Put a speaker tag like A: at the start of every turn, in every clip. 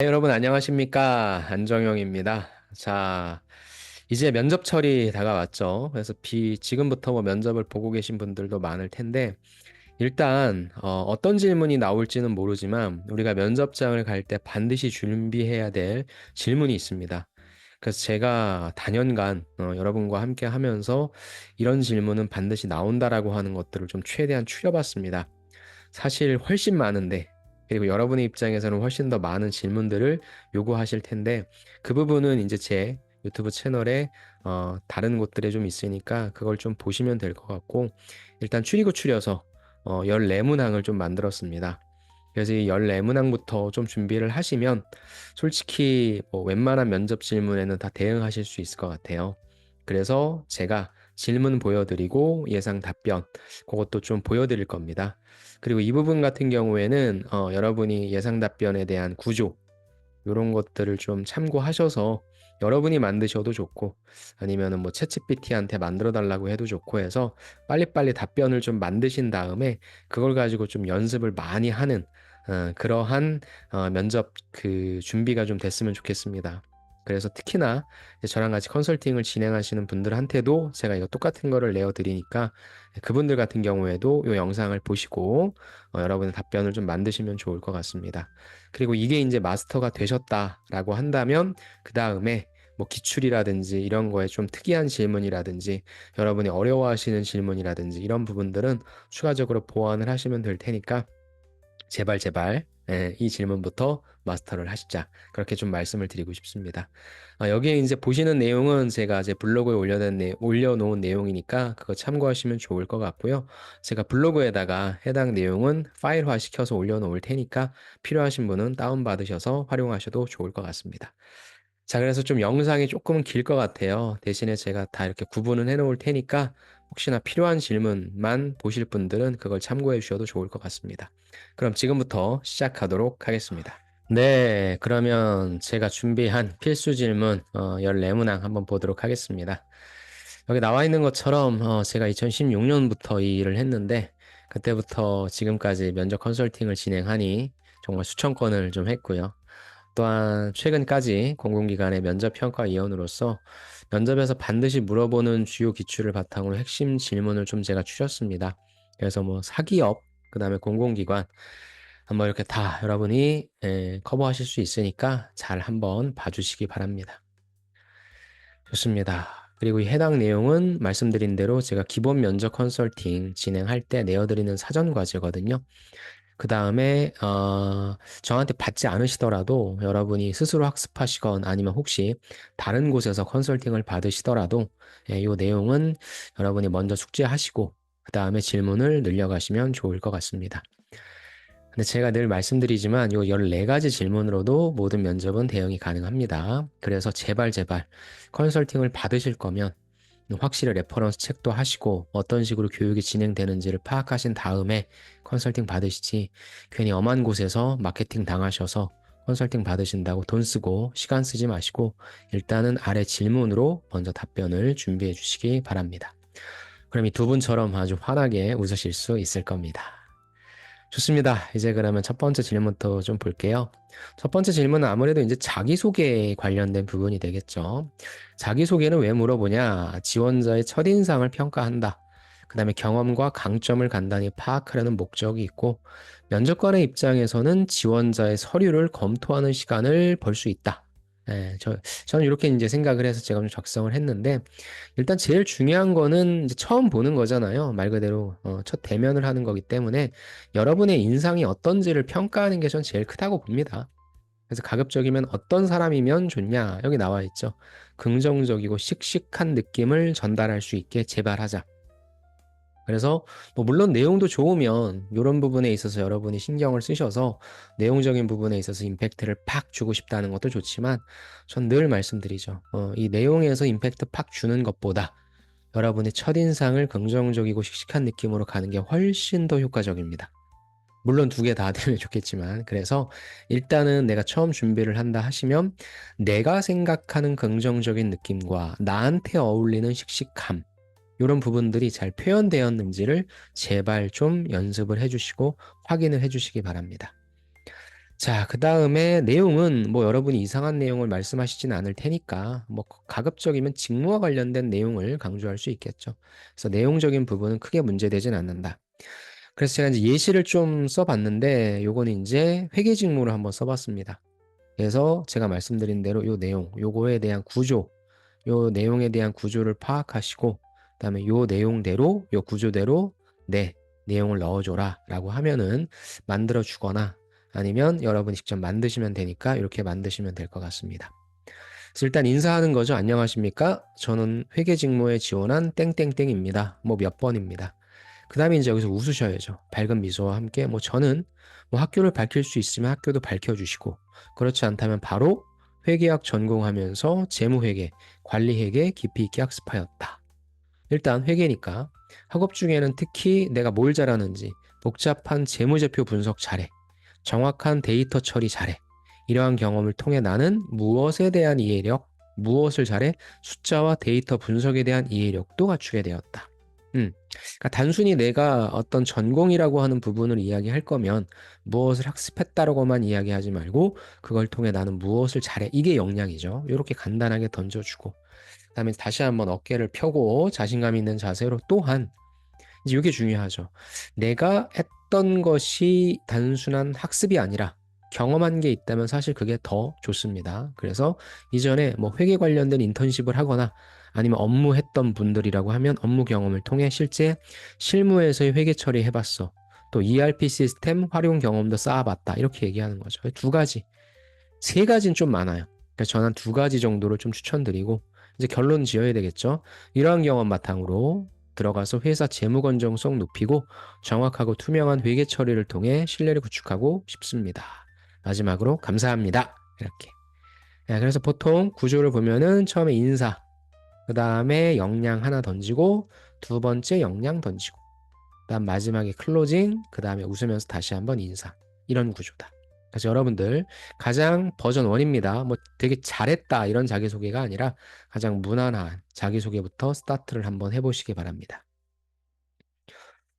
A: 네, 여러분 안녕하십니까? 안정영입니다. 자, 이제 면접철이 다가왔죠. 그래서 지금부터 뭐 면접을 보고 계신 분들도 많을 텐데, 일단 떤 질문이 나올지는 모르지만 우리가 면접장을 갈 때 반드시 준비해야 될 질문이 있습니다. 그래서 제가 단연간 여러분과 함께 하면서 이런 질문은 반드시 나온다라고 하는 것들을 좀 최대한 추려봤습니다. 사실 훨씬 많은데, 그리고 여러분의 입장에서는 훨씬 더 많은 질문들을 요구하실 텐데, 그 부분은 이제 제 유튜브 채널에 다른 곳들에 좀 있으니까 그걸 좀 보시면 될 것 같고, 일단 추리고 추려서 14문항을 좀 만들었습니다. 그래서 이 14문항부터 좀 준비를 하시면 솔직히 뭐 웬만한 면접 질문에는 다 대응하실 수 있을 것 같아요. 그래서 제가 질문 보여드리고 예상 답변 그것도 좀 보여드릴 겁니다. 그리고 이 부분 같은 경우에는 여러분이 예상 답변에 대한 구조 이런 것들을 좀 참고하셔서 여러분이 만드셔도 좋고 아니면은 뭐 챗GPT한테 만들어 달라고 해도 좋고 해서 빨리빨리 답변을 좀 만드신 다음에 그걸 가지고 좀 연습을 많이 하는 그러한 면접 그 준비가 좀 됐으면 좋겠습니다. 그래서 특히나 이제 저랑 같이 컨설팅을 진행하시는 분들한테도 제가 이거 똑같은 거를 내어드리니까 그분들 같은 경우에도 이 영상을 보시고 여러분의 답변을 좀 만드시면 좋을 것 같습니다. 그리고 이게 이제 마스터가 되셨다라고 한다면 그 다음에 뭐 기출이라든지 이런 거에 좀 특이한 질문이라든지 여러분이 어려워하시는 질문이라든지 이런 부분들은 추가적으로 보완을 하시면 될 테니까 제발 제발 이 질문부터 마스터를 하시자. 그렇게 좀 말씀을 드리고 싶습니다. 여기에 이제 보시는 내용은 제가 제 블로그에 올려놓은 내용이니까 그거 참고하시면 좋을 것 같고요. 제가 블로그에다가 해당 내용은 파일화 시켜서 올려놓을 테니까 필요하신 분은 다운받으셔서 활용하셔도 좋을 것 같습니다. 자, 그래서 좀 영상이 조금은 길 것 같아요. 대신에 제가 다 이렇게 구분은 해놓을 테니까 혹시나 필요한 질문만 보실 분들은 그걸 참고해 주셔도 좋을 것 같습니다. 그럼 지금부터 시작하도록 하겠습니다. 네, 그러면 제가 준비한 필수 질문 14문항 한번 보도록 하겠습니다. 여기 나와 있는 것처럼 제가 2016년부터 이 일을 했는데 그때부터 지금까지 면접 컨설팅을 진행하니 정말 수천 건을 좀 했고요. 또한 최근까지 공공기관의 면접평가위원으로서 면접에서 반드시 물어보는 주요 기출을 바탕으로 핵심 질문을 좀 제가 추렸습니다. 그래서 뭐 사기업, 그다음에 공공기관 한번 이렇게 다 여러분이 커버하실 수 있으니까 잘 한번 봐주시기 바랍니다. 좋습니다. 그리고 이 해당 내용은 말씀드린 대로 제가 기본 면접 컨설팅 진행할 때 내어드리는 사전 과제거든요. 그 다음에 저한테 받지 않으시더라도 여러분이 스스로 학습하시건 아니면 혹시 다른 곳에서 컨설팅을 받으시더라도 이 내용은 여러분이 먼저 숙지하시고 그 다음에 질문을 늘려가시면 좋을 것 같습니다. 근데 제가 늘 말씀드리지만 이 14가지 질문으로도 모든 면접은 대응이 가능합니다. 그래서 제발 제발 컨설팅을 받으실 거면 확실히 레퍼런스 체크도 하시고 어떤 식으로 교육이 진행되는지를 파악하신 다음에 컨설팅 받으시지 괜히 엄한 곳에서 마케팅 당하셔서 컨설팅 받으신다고 돈 쓰고 시간 쓰지 마시고 일단은 아래 질문으로 먼저 답변을 준비해 주시기 바랍니다. 그럼 이 두 분처럼 아주 환하게 웃으실 수 있을 겁니다. 좋습니다. 이제 그러면 첫 번째 질문부터 좀 볼게요. 첫 번째 질문은 아무래도 이제 자기소개에 관련된 부분이 되겠죠. 자기소개는 왜 물어보냐? 지원자의 첫인상을 평가한다. 그 다음에 경험과 강점을 간단히 파악하려는 목적이 있고, 면접관의 입장에서는 지원자의 서류를 검토하는 시간을 벌 수 있다. 저는 이렇게 이제 생각을 해서 제가 좀 작성을 했는데, 일단 제일 중요한 거는 이제 처음 보는 거잖아요. 말 그대로 첫 대면을 하는 거기 때문에 여러분의 인상이 어떤지를 평가하는 게 전 제일 크다고 봅니다. 그래서 가급적이면 어떤 사람이면 좋냐 여기 나와 있죠. 긍정적이고 씩씩한 느낌을 전달할 수 있게 제발하자. 그래서 뭐 물론 내용도 좋으면 이런 부분에 있어서 여러분이 신경을 쓰셔서 내용적인 부분에 있어서 임팩트를 팍 주고 싶다는 것도 좋지만 전 늘 말씀드리죠. 이 내용에서 임팩트 팍 주는 것보다 여러분의 첫인상을 긍정적이고 씩씩한 느낌으로 가는 게 훨씬 더 효과적입니다. 물론 두 개 다 되면 좋겠지만 그래서 일단은 내가 처음 준비를 한다 하시면 내가 생각하는 긍정적인 느낌과 나한테 어울리는 씩씩함 이런 부분들이 잘 표현되었는지를 제발 좀 연습을 해주시고 확인을 해주시기 바랍니다. 자, 그 다음에 내용은 뭐 여러분이 이상한 내용을 말씀하시진 않을 테니까 뭐 가급적이면 직무와 관련된 내용을 강조할 수 있겠죠. 그래서 내용적인 부분은 크게 문제되진 않는다. 그래서 제가 이제 예시를 좀 써봤는데 요거는 이제 회계 직무를 한번 써봤습니다. 그래서 제가 말씀드린 대로 요 내용, 요거에 대한 구조, 요 내용에 대한 구조를 파악하시고 그다음에 요 내용대로 요 구조대로 네 내용을 넣어줘라 라고 하면은 만들어 주거나 아니면 여러분이 직접 만드시면 되니까 이렇게 만드시면 될 것 같습니다. 그래서 일단 인사하는 거죠. 안녕하십니까? 저는 회계 직무에 지원한 땡땡땡입니다. 뭐 몇 번입니다. 그 다음에 이제 여기서 웃으셔야죠. 밝은 미소와 함께 뭐 저는 뭐 학교를 밝힐 수 있으면 학교도 밝혀주시고 그렇지 않다면 바로 회계학 전공하면서 재무회계, 관리회계 깊이 있게 학습하였다. 일단 회계니까 학업 중에는 특히 내가 뭘 잘하는지 복잡한 재무제표 분석 잘해. 정확한 데이터 처리 잘해. 이러한 경험을 통해 나는 무엇에 대한 이해력, 무엇을 잘해? 숫자와 데이터 분석에 대한 이해력도 갖추게 되었다. 그러니까 단순히 내가 어떤 전공이라고 하는 부분을 이야기할 거면 무엇을 학습했다라고만 이야기하지 말고 그걸 통해 나는 무엇을 잘해. 이게 역량이죠. 이렇게 간단하게 던져주고 그다음에 다시 한번 어깨를 펴고 자신감 있는 자세로 또한 이제 이게 중요하죠. 내가 했던 것이 단순한 학습이 아니라 경험한 게 있다면 사실 그게 더 좋습니다. 그래서 이전에 뭐 회계 관련된 인턴십을 하거나 아니면 업무했던 분들이라고 하면 업무 경험을 통해 실제 실무에서의 회계 처리 해봤어. 또 ERP 시스템 활용 경험도 쌓아봤다. 이렇게 얘기하는 거죠. 두 가지. 세 가지는 좀 많아요. 그래서 저는 두 가지 정도를 좀 추천드리고 이제 결론 지어야 되겠죠. 이러한 경험 바탕으로 들어가서 회사 재무 건전성 높이고 정확하고 투명한 회계 처리를 통해 신뢰를 구축하고 싶습니다. 마지막으로 감사합니다. 이렇게. 네, 그래서 보통 구조를 보면은 처음에 인사, 그 다음에 역량 하나 던지고 두 번째 역량 던지고 그다음 마지막에 클로징, 그 다음에 웃으면서 다시 한번 인사. 이런 구조다. 그래서 여러분들 가장 버전 1입니다. 뭐 되게 잘했다 이런 자기소개가 아니라 가장 무난한 자기소개부터 스타트를 한번 해보시기 바랍니다.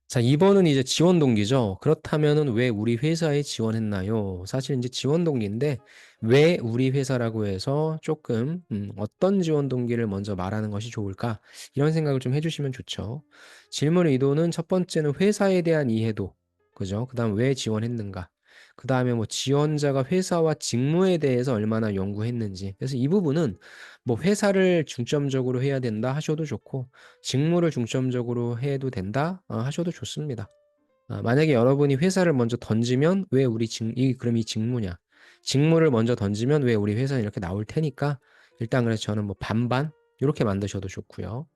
A: 자, 2번은 이제 지원 동기죠. 그렇다면은 왜 우리 회사에 지원했나요? 사실 이제 지원 동기인데 왜 우리 회사라고 해서 조금 어떤 지원 동기를 먼저 말하는 것이 좋을까? 이런 생각을 좀 해주시면 좋죠. 질문 의도는 첫 번째는 회사에 대한 이해도, 그죠? 그다음 왜 지원했는가? 그다음에 뭐 지원자가 회사와 직무에 대해서 얼마나 연구했는지. 그래서 이 부분은 뭐 회사를 중점적으로 해야 된다 하셔도 좋고 직무를 중점적으로 해도 된다 하셔도 좋습니다. 만약에 여러분이 회사를 먼저 던지면 왜 우리 그럼 이 직무냐? 직무를 먼저 던지면 왜 우리 회사는 이렇게 나올 테니까 일단 그래서 저는 뭐 반반 이렇게 만드셔도 좋고요.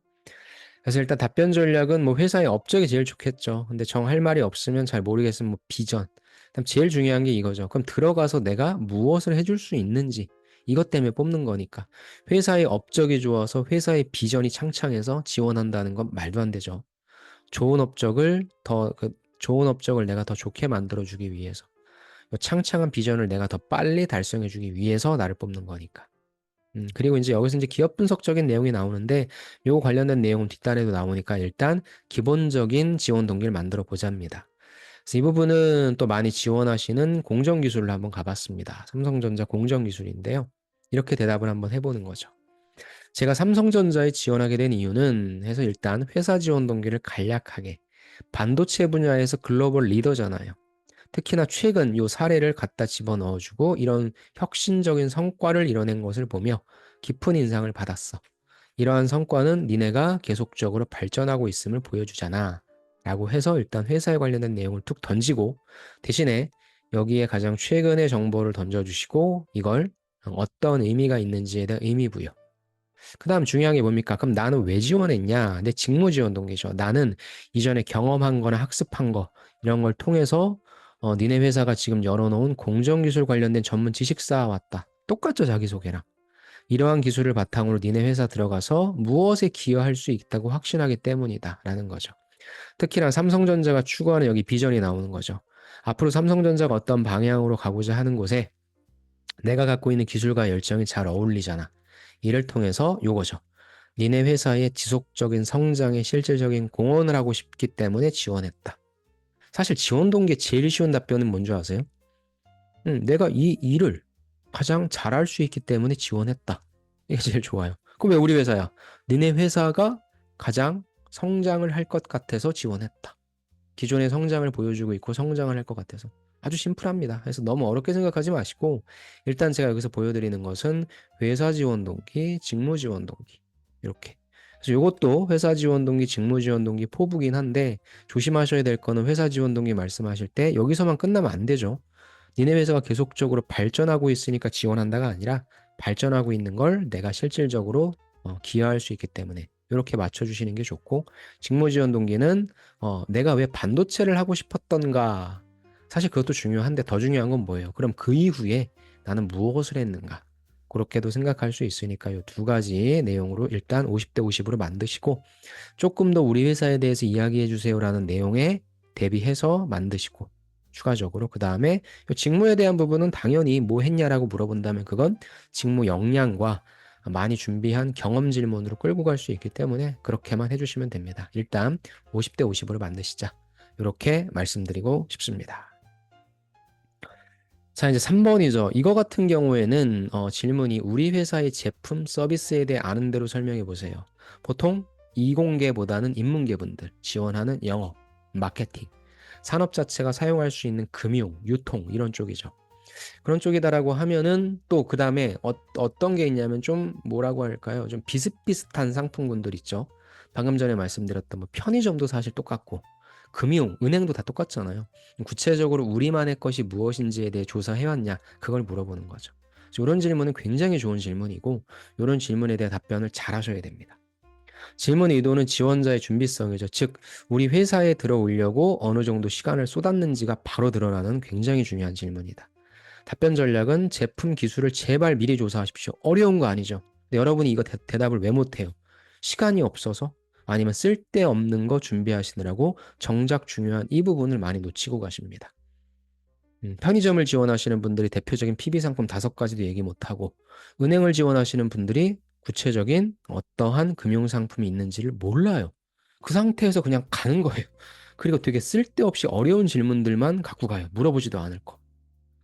A: 그래서 일단 답변 전략은 뭐 회사의 업적이 제일 좋겠죠. 근데 정할 말이 없으면 잘 모르겠으면 뭐 비전. 그다음 제일 중요한 게 이거죠. 그럼 들어가서 내가 무엇을 해줄 수 있는지 이것 때문에 뽑는 거니까 회사의 업적이 좋아서 회사의 비전이 창창해서 지원한다는 건 말도 안 되죠. 좋은 업적을 좋은 업적을 내가 더 좋게 만들어주기 위해서 창창한 비전을 내가 더 빨리 달성해주기 위해서 나를 뽑는 거니까. 그리고 이제 여기서 이제 기업 분석적인 내용이 나오는데 요거 관련된 내용은 뒷단에도 나오니까 일단 기본적인 지원 동기를 만들어 보자입니다. 그래서 이 부분은 또 많이 지원하시는 공정기술을 한번 가봤습니다. 삼성전자 공정기술인데요. 이렇게 대답을 한번 해보는 거죠. 제가 삼성전자에 지원하게 된 이유는 해서 일단 회사 지원 동기를 간략하게 반도체 분야에서 글로벌 리더잖아요. 특히나 최근 요 사례를 갖다 집어넣어주고 이런 혁신적인 성과를 이뤄낸 것을 보며 깊은 인상을 받았어. 이러한 성과는 니네가 계속적으로 발전하고 있음을 보여주잖아. 라고 해서 일단 회사에 관련된 내용을 툭 던지고 대신에 여기에 가장 최근의 정보를 던져주시고 이걸 어떤 의미가 있는지에 대한 의미 부여. 그 다음 중요한 게 뭡니까? 그럼 나는 왜 지원했냐? 내 직무 지원 동기죠. 나는 이전에 경험한 거나 학습한 거 이런 걸 통해서 니네 회사가 지금 열어놓은 공정기술 관련된 전문 지식 쌓아왔다. 똑같죠, 자기소개랑. 이러한 기술을 바탕으로 니네 회사 들어가서 무엇에 기여할 수 있다고 확신하기 때문이다. 라는 거죠. 특히나 삼성전자가 추구하는 여기 비전이 나오는 거죠. 앞으로 삼성전자가 어떤 방향으로 가고자 하는 곳에 내가 갖고 있는 기술과 열정이 잘 어울리잖아. 이를 통해서 요거죠. 니네 회사의 지속적인 성장에 실질적인 공헌을 하고 싶기 때문에 지원했다. 사실 지원 동기의 제일 쉬운 답변은 뭔지 아세요? 내가 이 일을 가장 잘할 수 있기 때문에 지원했다. 이게 제일 좋아요. 그럼 왜 우리 회사야? 니네 회사가 가장 성장을 할 것 같아서 지원했다. 기존의 성장을 보여주고 있고 성장을 할 것 같아서. 아주 심플합니다. 그래서 너무 어렵게 생각하지 마시고 일단 제가 여기서 보여드리는 것은 회사 지원 동기, 직무 지원 동기 이렇게. 그래서 이것도 회사 지원 동기, 직무 지원 동기 포부긴 한데 조심하셔야 될 거는 회사 지원 동기 말씀하실 때 여기서만 끝나면 안 되죠. 니네 회사가 계속적으로 발전하고 있으니까 지원한다가 아니라 발전하고 있는 걸 내가 실질적으로 기여할 수 있기 때문에 이렇게 맞춰주시는 게 좋고 직무 지원 동기는 내가 왜 반도체를 하고 싶었던가 사실 그것도 중요한데 더 중요한 건 뭐예요? 그럼 그 이후에 나는 무엇을 했는가? 그렇게도 생각할 수 있으니까 이 두 가지 내용으로 일단 50대 50으로 만드시고 조금 더 우리 회사에 대해서 이야기해 주세요라는 내용에 대비해서 만드시고 추가적으로 그 다음에 직무에 대한 부분은 당연히 뭐 했냐라고 물어본다면 그건 직무 역량과 많이 준비한 경험 질문으로 끌고 갈 수 있기 때문에 그렇게만 해주시면 됩니다. 일단 50대 50으로 만드시자. 이렇게 말씀드리고 싶습니다. 자, 이제 3번이죠. 이거 같은 경우에는 질문이 우리 회사의 제품, 서비스에 대해 아는 대로 설명해 보세요. 보통 이공계보다는 인문계분들 지원하는 영업, 마케팅, 산업 자체가 사용할 수 있는 금융, 유통 이런 쪽이죠. 그런 쪽이다라고 하면은 또 그 다음에 어떤 게 있냐면 좀 뭐라고 할까요? 좀 비슷비슷한 상품군들 있죠. 방금 전에 말씀드렸던 뭐 편의점도 사실 똑같고 금융, 은행도 다 똑같잖아요. 구체적으로 우리만의 것이 무엇인지에 대해 조사해왔냐? 그걸 물어보는 거죠. 이런 질문은 굉장히 좋은 질문이고 이런 질문에 대한 답변을 잘 하셔야 됩니다. 질문 의도는 지원자의 준비성이죠. 즉 우리 회사에 들어오려고 어느 정도 시간을 쏟았는지가 바로 드러나는 굉장히 중요한 질문이다. 답변 전략은 제품 기술을 제발 미리 조사하십시오. 어려운 거 아니죠. 근데 여러분이 이거 대답을 왜 못해요? 시간이 없어서? 아니면 쓸데없는 거 준비하시느라고 정작 중요한 이 부분을 많이 놓치고 가십니다. 편의점을 지원하시는 분들이 대표적인 PB 상품 5가지도 얘기 못하고 은행을 지원하시는 분들이 구체적인 어떠한 금융상품이 있는지를 몰라요. 그 상태에서 그냥 가는 거예요. 그리고 되게 쓸데없이 어려운 질문들만 갖고 가요. 물어보지도 않을 거.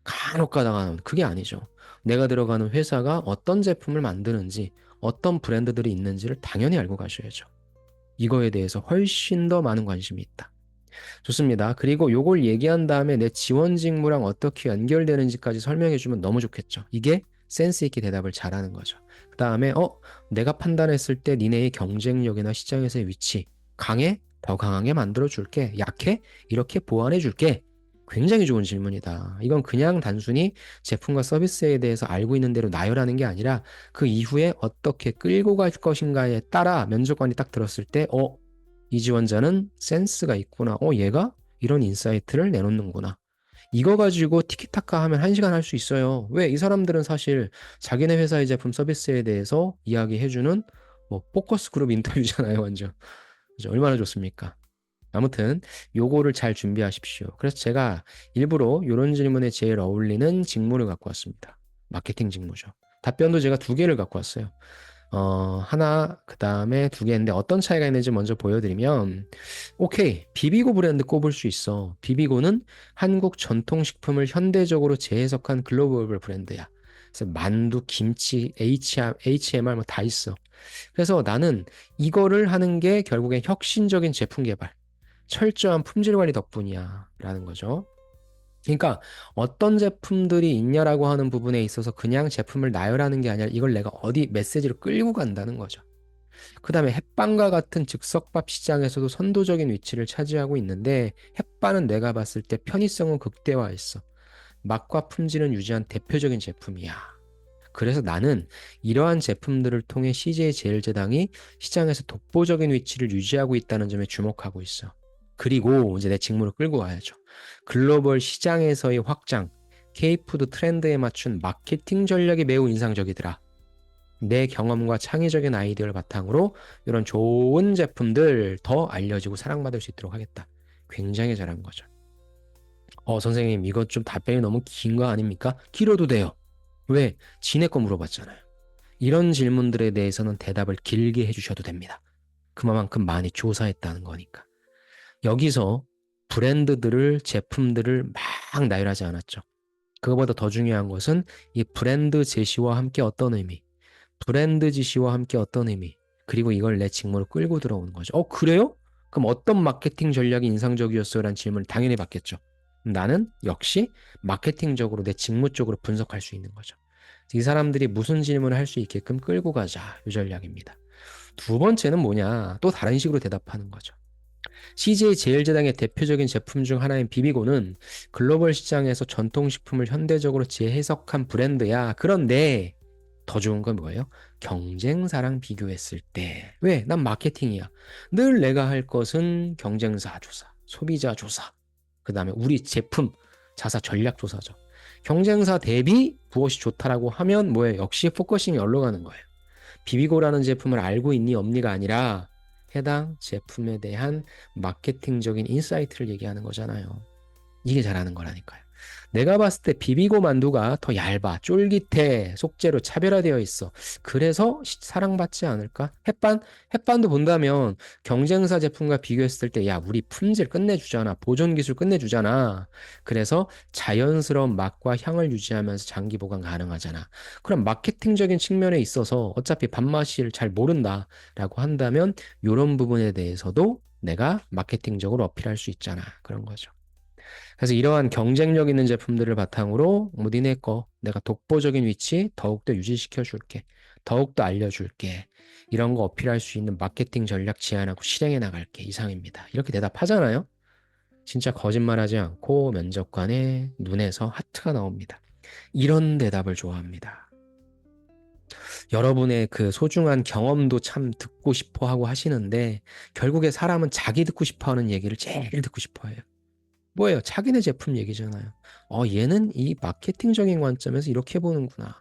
A: 간혹 가다가 나오는 그게 아니죠. 내가 들어가는 회사가 어떤 제품을 만드는지 어떤 브랜드들이 있는지를 당연히 알고 가셔야죠. 이거에 대해서 훨씬 더 많은 관심이 있다. 좋습니다. 그리고 요걸 얘기한 다음에 내 지원 직무랑 어떻게 연결되는지까지 설명해주면 너무 좋겠죠. 이게 센스 있게 대답을 잘하는 거죠. 그 다음에 내가 판단했을 때 니네의 경쟁력이나 시장에서의 위치 강해? 더 강하게 만들어줄게. 약해? 이렇게 보완해줄게. 굉장히 좋은 질문이다. 이건 그냥 단순히 제품과 서비스에 대해서 알고 있는 대로 나열하는 게 아니라 그 이후에 어떻게 끌고 갈 것인가에 따라 면접관이 딱 들었을 때 이 지원자는 센스가 있구나. 얘가 이런 인사이트를 내놓는구나. 이거 가지고 티키타카 하면 1시간 할 수 있어요. 왜? 이 사람들은 사실 자기네 회사의 제품 서비스에 대해서 이야기해주는 뭐 포커스 그룹 인터뷰잖아요, 완전. 그죠? 얼마나 좋습니까? 아무튼 요거를 잘 준비하십시오. 그래서 제가 일부러 이런 질문에 제일 어울리는 직무를 갖고 왔습니다. 마케팅 직무죠. 답변도 제가 2개를 갖고 왔어요. 하나, 그 다음에 2개인데 어떤 차이가 있는지 먼저 보여드리면, 오케이. 비비고 브랜드 꼽을 수 있어. 비비고는 한국 전통식품을 현대적으로 재해석한 글로벌 브랜드야. 그래서 만두, 김치, HMR 뭐 다 있어. 그래서 나는 이거를 하는 게 결국엔 혁신적인 제품 개발, 철저한 품질 관리 덕분이야. 라는 거죠. 그러니까 어떤 제품들이 있냐라고 하는 부분에 있어서 그냥 제품을 나열하는 게 아니라 이걸 내가 어디 메시지로 끌고 간다는 거죠. 그 다음에 햇반과 같은 즉석밥 시장에서도 선도적인 위치를 차지하고 있는데 햇반은 내가 봤을 때 편의성은 극대화했어. 맛과 품질은 유지한 대표적인 제품이야. 그래서 나는 이러한 제품들을 통해 CJ 제일제당이 시장에서 독보적인 위치를 유지하고 있다는 점에 주목하고 있어. 그리고 이제 내 직무를 끌고 와야죠. 글로벌 시장에서의 확장, K푸드 트렌드에 맞춘 마케팅 전략이 매우 인상적이더라. 내 경험과 창의적인 아이디어를 바탕으로 이런 좋은 제품들 더 알려지고 사랑받을 수 있도록 하겠다. 굉장히 잘한 거죠. 선생님, 이거 좀 답변이 너무 긴 거 아닙니까? 길어도 돼요. 왜? 지네 거 물어봤잖아요. 이런 질문들에 대해서는 대답을 길게 해주셔도 됩니다. 그만큼 많이 조사했다는 거니까. 여기서 브랜드들을, 제품들을 막 나열하지 않았죠. 그거보다 더 중요한 것은 이 브랜드 제시와 함께 어떤 의미, 브랜드 지시와 함께 어떤 의미, 그리고 이걸 내 직무로 끌고 들어오는 거죠. 그래요? 그럼 어떤 마케팅 전략이 인상적이었어요? 라는 질문을 당연히 받겠죠. 나는 역시 마케팅적으로 내 직무 쪽으로 분석할 수 있는 거죠. 이 사람들이 무슨 질문을 할 수 있게끔 끌고 가자. 이 전략입니다. 두 번째는 뭐냐? 또 다른 식으로 대답하는 거죠. CJ 제일제당의 대표적인 제품 중 하나인 비비고는 글로벌 시장에서 전통식품을 현대적으로 재해석한 브랜드야. 그런데 더 좋은 건 뭐예요? 경쟁사랑 비교했을 때. 왜? 난 마케팅이야. 늘 내가 할 것은 경쟁사 조사, 소비자 조사, 그 다음에 우리 제품 자사 전략 조사죠. 경쟁사 대비 무엇이 좋다라고 하면 뭐예요? 역시 포커싱이 여기로 가는 거예요. 비비고라는 제품을 알고 있니 없니가 아니라 해당 제품에 대한 마케팅적인 인사이트를 얘기하는 거잖아요. 이게 잘하는 거라니까요. 내가 봤을 때 비비고 만두가 더 얇아, 쫄깃해, 속재로 차별화되어 있어. 그래서 사랑받지 않을까? 햇반도 본다면 경쟁사 제품과 비교했을 때, 야, 우리 품질 끝내주잖아. 보존 기술 끝내주잖아. 그래서 자연스러운 맛과 향을 유지하면서 장기 보관 가능하잖아. 그럼 마케팅적인 측면에 있어서 어차피 밥맛을 잘 모른다라고 한다면 이런 부분에 대해서도 내가 마케팅적으로 어필할 수 있잖아. 그런 거죠. 그래서 이러한 경쟁력 있는 제품들을 바탕으로 뭐 니네 거 내가 독보적인 위치 더욱더 유지시켜 줄게. 더욱더 알려줄게. 이런 거 어필할 수 있는 마케팅 전략 제안하고 실행해 나갈게. 이상입니다. 이렇게 대답하잖아요. 진짜 거짓말하지 않고 면접관의 눈에서 하트가 나옵니다. 이런 대답을 좋아합니다. 여러분의 그 소중한 경험도 참 듣고 싶어 하고 하시는데 결국에 사람은 자기 듣고 싶어 하는 얘기를 제일 듣고 싶어 해요. 뭐예요? 자기네 제품 얘기잖아요. 얘는 이 마케팅적인 관점에서 이렇게 보는구나.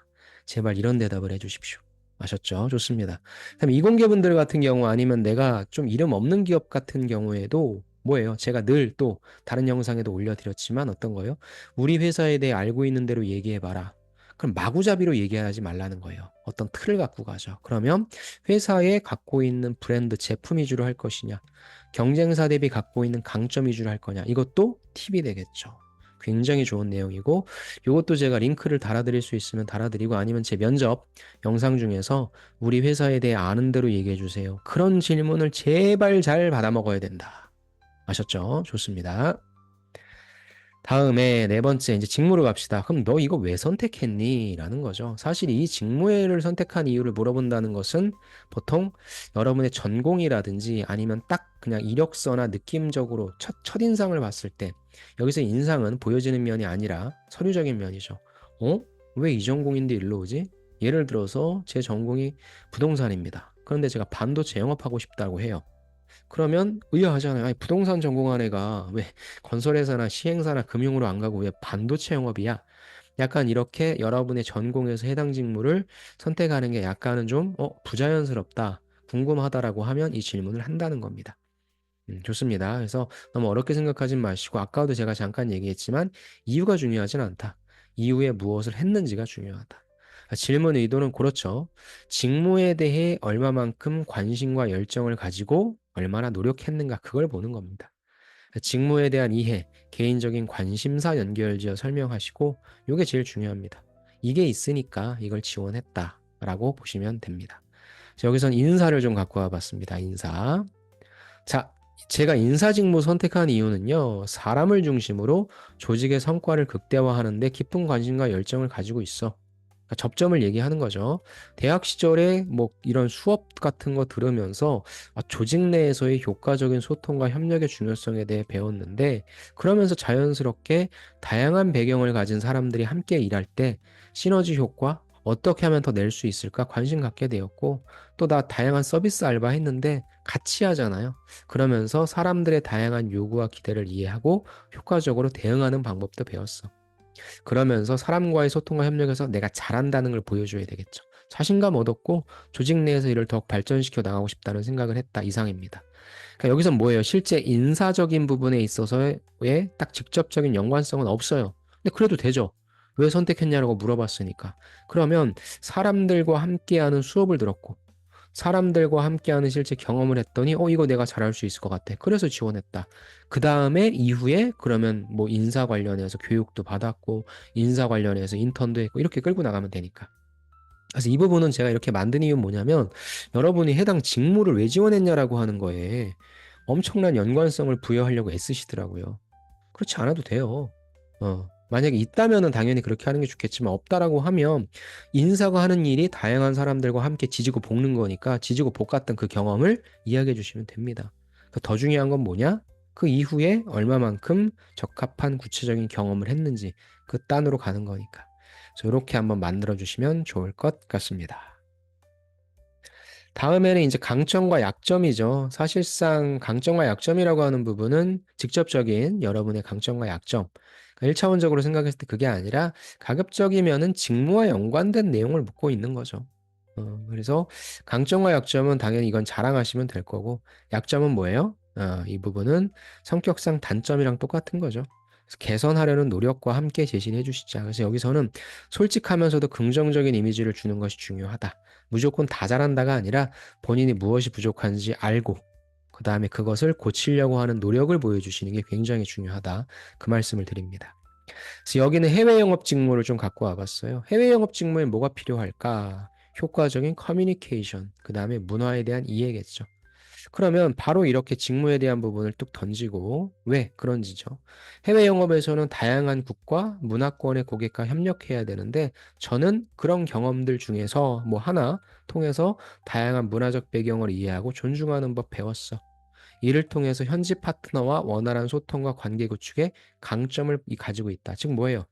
A: 제발 이런 대답을 해주십시오. 아셨죠? 좋습니다. 그다음에 이공계분들 같은 경우 아니면 내가 좀 이름 없는 기업 같은 경우에도 뭐예요? 제가 늘 또 다른 영상에도 올려드렸지만 어떤 거예요? 우리 회사에 대해 알고 있는 대로 얘기해봐라. 그럼 마구잡이로 얘기하지 말라는 거예요. 어떤 틀을 갖고 가죠. 그러면 회사에 갖고 있는 브랜드 제품 위주로 할 것이냐, 경쟁사 대비 갖고 있는 강점 위주로 할 거냐, 이것도 팁이 되겠죠. 굉장히 좋은 내용이고 이것도 제가 링크를 달아드릴 수 있으면 달아드리고 아니면 제 면접 영상 중에서 우리 회사에 대해 아는 대로 얘기해 주세요. 그런 질문을 제발 잘 받아먹어야 된다. 아셨죠? 좋습니다. 다음에 네 번째 이제 직무로 갑시다. 그럼 너 이거 왜 선택했니? 라는 거죠. 사실 이 직무를 선택한 이유를 물어본다는 것은 보통 여러분의 전공이라든지 아니면 딱 그냥 이력서나 느낌적으로 첫인상을 봤을 때 여기서 인상은 보여지는 면이 아니라 서류적인 면이죠. 왜 이 전공인데 일로 오지? 예를 들어서 제 전공이 부동산입니다. 그런데 제가 반도체 영업하고 싶다고 해요. 그러면 의아하잖아요. 아니, 부동산 전공한 애가 왜 건설회사나 시행사나 금융으로 안 가고 왜 반도체 영업이야? 약간 이렇게 여러분의 전공에서 해당 직무를 선택하는 게 약간은 좀 부자연스럽다, 궁금하다라고 하면 이 질문을 한다는 겁니다. 좋습니다. 그래서 너무 어렵게 생각하지 마시고 아까도 제가 잠깐 얘기했지만 이유가 중요하진 않다. 이후에 무엇을 했는지가 중요하다. 질문 의도는 그렇죠. 직무에 대해 얼마만큼 관심과 열정을 가지고 얼마나 노력했는가 그걸 보는 겁니다. 직무에 대한 이해, 개인적인 관심사 연결지어 설명하시고 이게 제일 중요합니다. 이게 있으니까 이걸 지원했다라고 보시면 됩니다. 여기선 인사를 좀 갖고 와봤습니다. 인사. 자, 제가 인사 직무 선택한 이유는요, 사람을 중심으로 조직의 성과를 극대화하는 데 깊은 관심과 열정을 가지고 있어. 그러니까 접점을 얘기하는 거죠. 대학 시절에 뭐 이런 수업 같은 거 들으면서 조직 내에서의 효과적인 소통과 협력의 중요성에 대해 배웠는데, 그러면서 자연스럽게 다양한 배경을 가진 사람들이 함께 일할 때 시너지 효과, 어떻게 하면 더 낼 수 있을까 관심 갖게 되었고, 또 나 다양한 서비스 알바 했는데 같이 하잖아요. 그러면서 사람들의 다양한 요구와 기대를 이해하고 효과적으로 대응하는 방법도 배웠어. 그러면서 사람과의 소통과 협력에서 내가 잘한다는 걸 보여줘야 되겠죠. 자신감 얻었고 조직 내에서 이를 더욱 발전시켜 나가고 싶다는 생각을 했다 이상입니다. 그러니까 여기서 뭐예요? 실제 인사적인 부분에 있어서의 딱 직접적인 연관성은 없어요. 근데 그래도 되죠. 왜 선택했냐고 물어봤으니까. 그러면 사람들과 함께하는 수업을 들었고 사람들과 함께하는 실제 경험을 했더니 이거 내가 잘할 수 있을 것 같아. 그래서 지원했다. 그 다음에 이후에 그러면 뭐 인사 관련해서 교육도 받았고 인사 관련해서 인턴도 했고 이렇게 끌고 나가면 되니까. 그래서 이 부분은 제가 이렇게 만든 이유는 뭐냐면 여러분이 해당 직무를 왜 지원했냐라고 하는 거에 엄청난 연관성을 부여하려고 애쓰시더라고요. 그렇지 않아도 돼요. 만약에 있다면은 당연히 그렇게 하는 게 좋겠지만 없다라고 하면 인사가 하는 일이 다양한 사람들과 함께 지지고 볶는 거니까 지지고 볶았던 그 경험을 이야기해 주시면 됩니다. 더 중요한 건 뭐냐? 그 이후에 얼마만큼 적합한 구체적인 경험을 했는지 그 단으로 가는 거니까. 그래서 이렇게 한번 만들어 주시면 좋을 것 같습니다. 다음에는 이제 강점과 약점이죠. 사실상 강점과 약점이라고 하는 부분은 직접적인 여러분의 강점과 약점. 1차원적으로 생각했을 때 그게 아니라 가급적이면은 직무와 연관된 내용을 묻고 있는 거죠. 그래서 강점과 약점은 당연히 이건 자랑하시면 될 거고, 약점은 뭐예요? 이 부분은 성격상 단점이랑 똑같은 거죠. 그래서 개선하려는 노력과 함께 제시해 주시자. 그래서 여기서는 솔직하면서도 긍정적인 이미지를 주는 것이 중요하다. 무조건 다 잘한다가 아니라 본인이 무엇이 부족한지 알고 그 다음에 그것을 고치려고 하는 노력을 보여주시는 게 굉장히 중요하다. 그 말씀을 드립니다. 그래서 여기는 해외 영업 직무를 좀 갖고 와봤어요. 해외 영업 직무에 뭐가 필요할까? 효과적인 커뮤니케이션, 그 다음에 문화에 대한 이해겠죠. 그러면 바로 이렇게 직무에 대한 부분을 뚝 던지고 왜 그런지죠. 해외 영업에서는 다양한 국가, 문화권의 고객과 협력해야 되는데 저는 그런 경험들 중에서 뭐 하나 통해서 다양한 문화적 배경을 이해하고 존중하는 법 배웠어. 이를 통해서 현지 파트너와 원활한 소통과 관계 구축에 강점을 가지고 있다. 즉 뭐예요?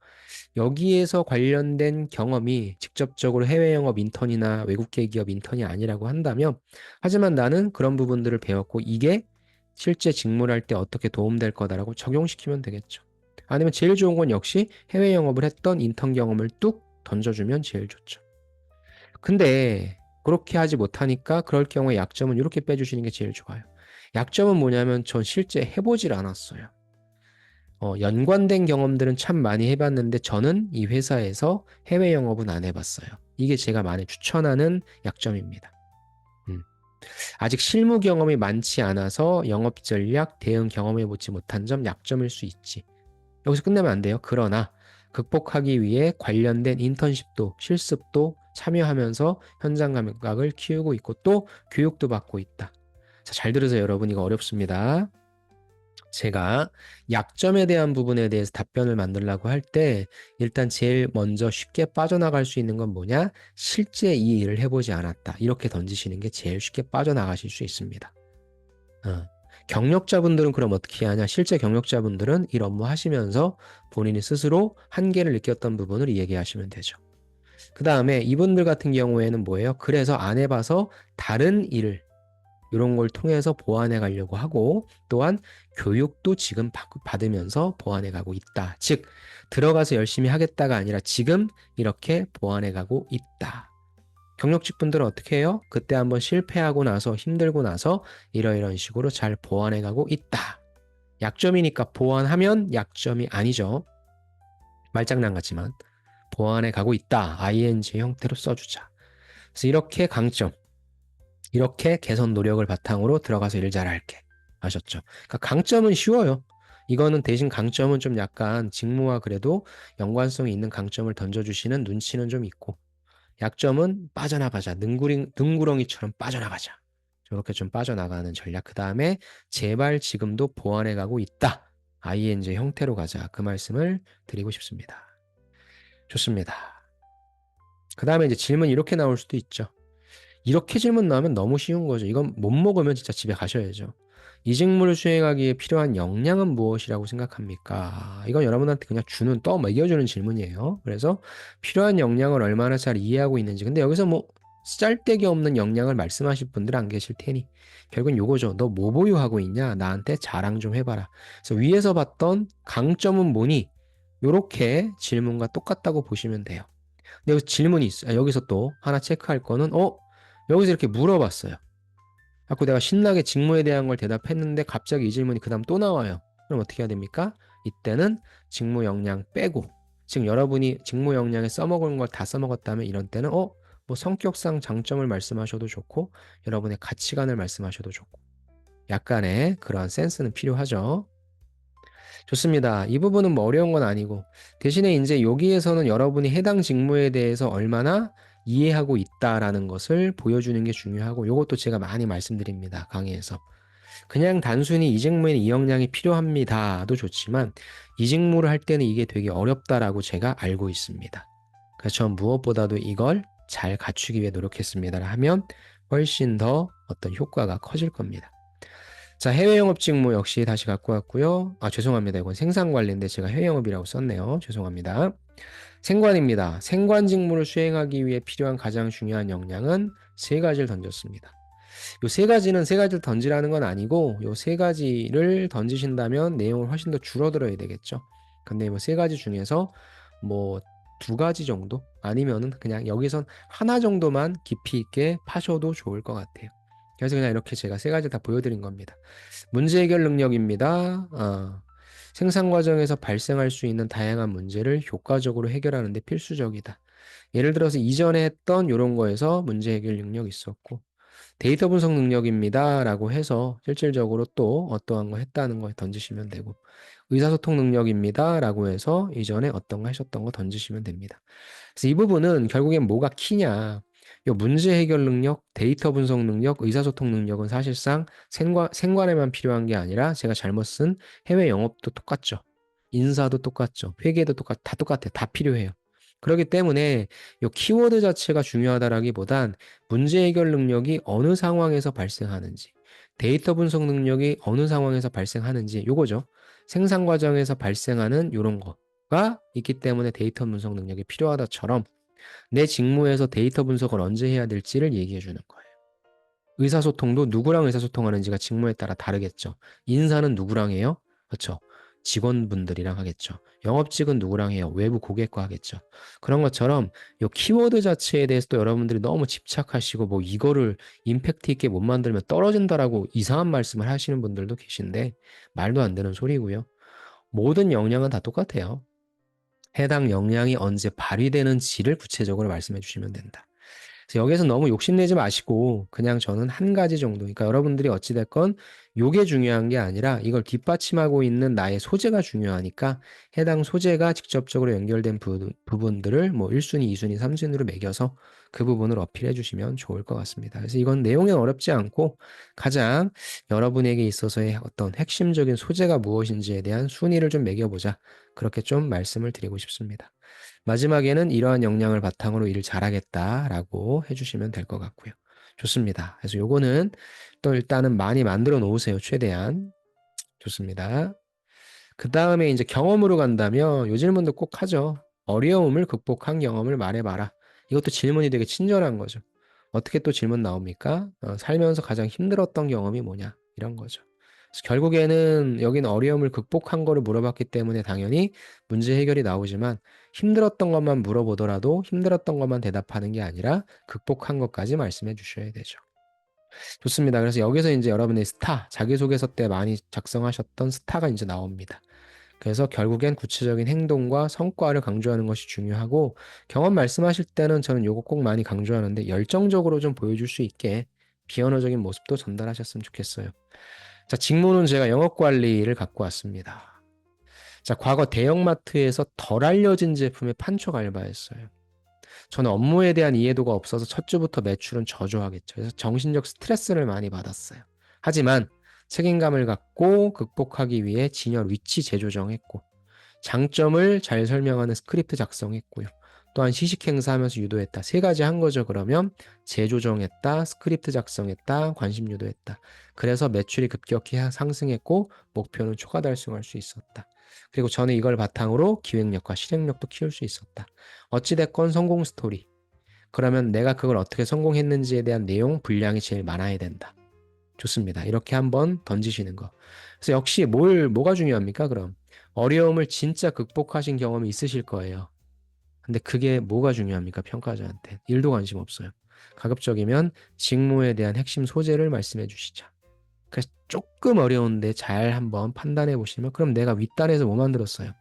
A: 여기에서 관련된 경험이 직접적으로 해외 영업 인턴이나 외국계 기업 인턴이 아니라고 한다면, 하지만 나는 그런 부분들을 배웠고 이게 실제 직무를 할 때 어떻게 도움될 거다라고 적용시키면 되겠죠. 아니면 제일 좋은 건 역시 해외 영업을 했던 인턴 경험을 뚝 던져주면 제일 좋죠. 근데 그렇게 하지 못하니까 그럴 경우에 약점은 이렇게 빼주시는 게 제일 좋아요. 약점은 뭐냐면 전 실제 해보질 않았어요. 연관된 경험들은 참 많이 해봤는데 저는 이 회사에서 해외 영업은 안 해봤어요. 이게 제가 많이 추천하는 약점입니다. 음. 아직 실무 경험이 많지 않아서 영업 전략, 대응 경험해보지 못한 점 약점일 수 있지. 여기서 끝내면 안 돼요. 그러나 극복하기 위해 관련된 인턴십도 실습도 참여하면서 현장 감각을 키우고 있고 또 교육도 받고 있다. 자, 잘 들으세요, 여러분. 이거 어렵습니다. 제가 약점에 대한 부분에 대해서 답변을 만들려고 할 때 일단 제일 먼저 쉽게 빠져나갈 수 있는 건 뭐냐? 실제 이 일을 해보지 않았다. 이렇게 던지시는 게 제일 쉽게 빠져나가실 수 있습니다. 어. 경력자분들은 그럼 어떻게 하냐? 실제 경력자분들은 일 업무 하시면서 본인이 스스로 한계를 느꼈던 부분을 얘기하시면 되죠. 그 다음에 이분들 같은 경우에는 뭐예요? 그래서 안 해봐서 다른 일을 이런 걸 통해서 보완해 가려고 하고 또한 교육도 지금 받으면서 보완해 가고 있다. 즉, 들어가서 열심히 하겠다가 아니라 지금 이렇게 보완해 가고 있다. 경력직 분들은 어떻게 해요? 그때 한번 실패하고 나서 힘들고 나서 이러이런 식으로 잘 보완해 가고 있다. 약점이니까 보완하면 약점이 아니죠. 말장난 같지만 보완해 가고 있다. ing 형태로 써주자. 그래서 이렇게 강점, 이렇게 개선 노력을 바탕으로 들어가서 일 잘할게. 아셨죠? 그러니까 강점은 쉬워요. 이거는 대신 강점은 좀 약간 직무와 그래도 연관성이 있는 강점을 던져주시는 눈치는 좀 있고, 약점은 빠져나가자. 능구렁이처럼 빠져나가자. 저렇게 좀 빠져나가는 전략. 그 다음에 제발 지금도 보완해 가고 있다. ing 형태로 가자. 그 말씀을 드리고 싶습니다. 좋습니다. 그 다음에 이제 질문 이렇게 나올 수도 있죠. 이렇게 질문 나오면 너무 쉬운 거죠. 이건 못 먹으면 진짜 집에 가셔야죠. 이 직무를 수행하기에 필요한 역량은 무엇이라고 생각합니까? 이건 여러분한테 그냥 떠 먹여주는 질문이에요. 그래서 필요한 역량을 얼마나 잘 이해하고 있는지. 근데 여기서 뭐 쓰잘데기 없는 역량을 말씀하실 분들 안 계실 테니 결국은 요거죠. 너 뭐 보유하고 있냐? 나한테 자랑 좀 해봐라. 그래서 위에서 봤던 강점은 뭐니? 요렇게 질문과 똑같다고 보시면 돼요. 근데 여기서 질문이 있어요. 여기서 또 하나 체크할 거는 여기서 이렇게 물어봤어요. 자꾸 내가 신나게 직무에 대한 걸 대답했는데 갑자기 이 질문이 그 다음 또 나와요. 그럼 어떻게 해야 됩니까? 이때는 직무 역량 빼고, 지금 여러분이 직무 역량에 써먹은 걸 다 써먹었다면 이런 때는 뭐 성격상 장점을 말씀하셔도 좋고 여러분의 가치관을 말씀하셔도 좋고 약간의 그러한 센스는 필요하죠. 좋습니다. 이 부분은 뭐 어려운 건 아니고 대신에 이제 여기에서는 여러분이 해당 직무에 대해서 얼마나 이해하고 있다라는 것을 보여주는 게 중요하고 이것도 제가 많이 말씀드립니다. 강의에서. 그냥 단순히 이 직무에는 이 역량이 필요합니다도 좋지만 이 직무를 할 때는 이게 되게 어렵다라고 제가 알고 있습니다. 그래서 전 무엇보다도 이걸 잘 갖추기 위해 노력했습니다. 하면 훨씬 더 어떤 효과가 커질 겁니다. 자, 해외 영업 직무 역시 다시 갖고 왔고요. 아, 죄송합니다. 이건 생산 관리인데 제가 해외 영업이라고 썼네요. 죄송합니다. 생관입니다. 생관 직무를 수행하기 위해 필요한 가장 중요한 역량은 세 가지를 던졌습니다. 요 세 가지는 세 가지를 던지라는 건 아니고 요 세 가지를 던지신다면 내용을 훨씬 더 줄어들어야 되겠죠. 근데 뭐 세 가지 중에서 뭐 두 가지 정도 아니면은 그냥 여기선 하나 정도만 깊이 있게 파셔도 좋을 것 같아요. 그래서 그냥 이렇게 제가 세 가지 다 보여드린 겁니다. 문제 해결 능력입니다. 생산 과정에서 발생할 수 있는 다양한 문제를 효과적으로 해결하는 데 필수적이다. 예를 들어서 이전에 했던 이런 거에서 문제 해결 능력이 있었고 데이터 분석 능력입니다. 라고 해서 실질적으로 또 어떠한 거 했다는 거 던지시면 되고 의사소통 능력입니다. 라고 해서 이전에 어떤 거 하셨던 거 던지시면 됩니다. 그래서 이 부분은 결국엔 뭐가 키냐. 이 문제 해결 능력, 데이터 분석 능력, 의사소통 능력은 사실상 생관에만 필요한 게 아니라 제가 잘못 쓴 해외 영업도 똑같죠. 인사도 똑같죠. 회계도 다 똑같아요. 다 필요해요. 그렇기 때문에 이 키워드 자체가 중요하다라기보단 문제 해결 능력이 어느 상황에서 발생하는지, 데이터 분석 능력이 어느 상황에서 발생하는지 요거죠. 생산 과정에서 발생하는 이런 거가 있기 때문에 데이터 분석 능력이 필요하다처럼 내 직무에서 데이터 분석을 언제 해야 될지를 얘기해 주는 거예요. 의사소통도 누구랑 의사소통하는지가 직무에 따라 다르겠죠. 인사는 누구랑 해요? 그렇죠. 직원분들이랑 하겠죠. 영업직은 누구랑 해요? 외부 고객과 하겠죠. 그런 것처럼 이 키워드 자체에 대해서 또 여러분들이 너무 집착하시고 뭐 이거를 임팩트 있게 못 만들면 떨어진다라고 이상한 말씀을 하시는 분들도 계신데 말도 안 되는 소리고요. 모든 역량은 다 똑같아요. 해당 역량이 언제 발휘되는지를 구체적으로 말씀해 주시면 된다. 그래서 여기서 너무 욕심내지 마시고 그냥 저는 한 가지 정도. 그러니까 여러분들이 어찌됐건 요게 중요한 게 아니라 이걸 뒷받침하고 있는 나의 소재가 중요하니까 해당 소재가 직접적으로 연결된 부분들을 뭐 1순위, 2순위, 3순위로 매겨서 그 부분을 어필해 주시면 좋을 것 같습니다. 그래서 이건 내용이 어렵지 않고 가장 여러분에게 있어서의 어떤 핵심적인 소재가 무엇인지에 대한 순위를 좀 매겨보자. 그렇게 좀 말씀을 드리고 싶습니다. 마지막에는 이러한 역량을 바탕으로 일을 잘하겠다라고 해주시면 될 것 같고요. 좋습니다. 그래서 요거는 또 일단은 많이 만들어 놓으세요. 최대한. 좋습니다. 그 다음에 이제 경험으로 간다면 요 질문도 꼭 하죠. 어려움을 극복한 경험을 말해봐라. 이것도 질문이 되게 친절한 거죠. 어떻게 또 질문 나옵니까? 살면서 가장 힘들었던 경험이 뭐냐? 이런 거죠. 그래서 결국에는 여기는 어려움을 극복한 거를 물어봤기 때문에 당연히 문제 해결이 나오지만 힘들었던 것만 물어보더라도 힘들었던 것만 대답하는 게 아니라 극복한 것까지 말씀해 주셔야 되죠. 좋습니다. 그래서 여기서 이제 여러분의 스타, 자기소개서 때 많이 작성하셨던 스타가 이제 나옵니다. 그래서 결국엔 구체적인 행동과 성과를 강조하는 것이 중요하고 경험 말씀하실 때는 저는 요거 꼭 많이 강조하는데 열정적으로 좀 보여줄 수 있게 비언어적인 모습도 전달하셨으면 좋겠어요. 자, 직무는 제가 영업관리를 갖고 왔습니다. 자, 과거 대형마트에서 덜 알려진 제품의 판촉 알바였어요. 저는 업무에 대한 이해도가 없어서 첫 주부터 매출은 저조하겠죠. 그래서 정신적 스트레스를 많이 받았어요. 하지만 책임감을 갖고 극복하기 위해 진열 위치 재조정했고 장점을 잘 설명하는 스크립트 작성했고요. 또한 시식 행사하면서 유도했다. 세 가지 한 거죠. 그러면 재조정했다, 스크립트 작성했다, 관심 유도했다. 그래서 매출이 급격히 상승했고 목표는 초과 달성할 수 있었다. 그리고 저는 이걸 바탕으로 기획력과 실행력도 키울 수 있었다. 어찌됐건 성공 스토리. 그러면 내가 그걸 어떻게 성공했는지에 대한 내용, 분량이 제일 많아야 된다. 좋습니다. 이렇게 한번 던지시는 거. 그래서 역시 뭐가 중요합니까? 그럼 어려움을 진짜 극복하신 경험이 있으실 거예요. 근데 그게 뭐가 중요합니까? 평가자한테. 일도 관심 없어요. 가급적이면 직무에 대한 핵심 소재를 말씀해 주시죠. 그래서 조금 어려운데 잘 한번 판단해 보시면 그럼 내가 윗단에서 뭐 만들었어요?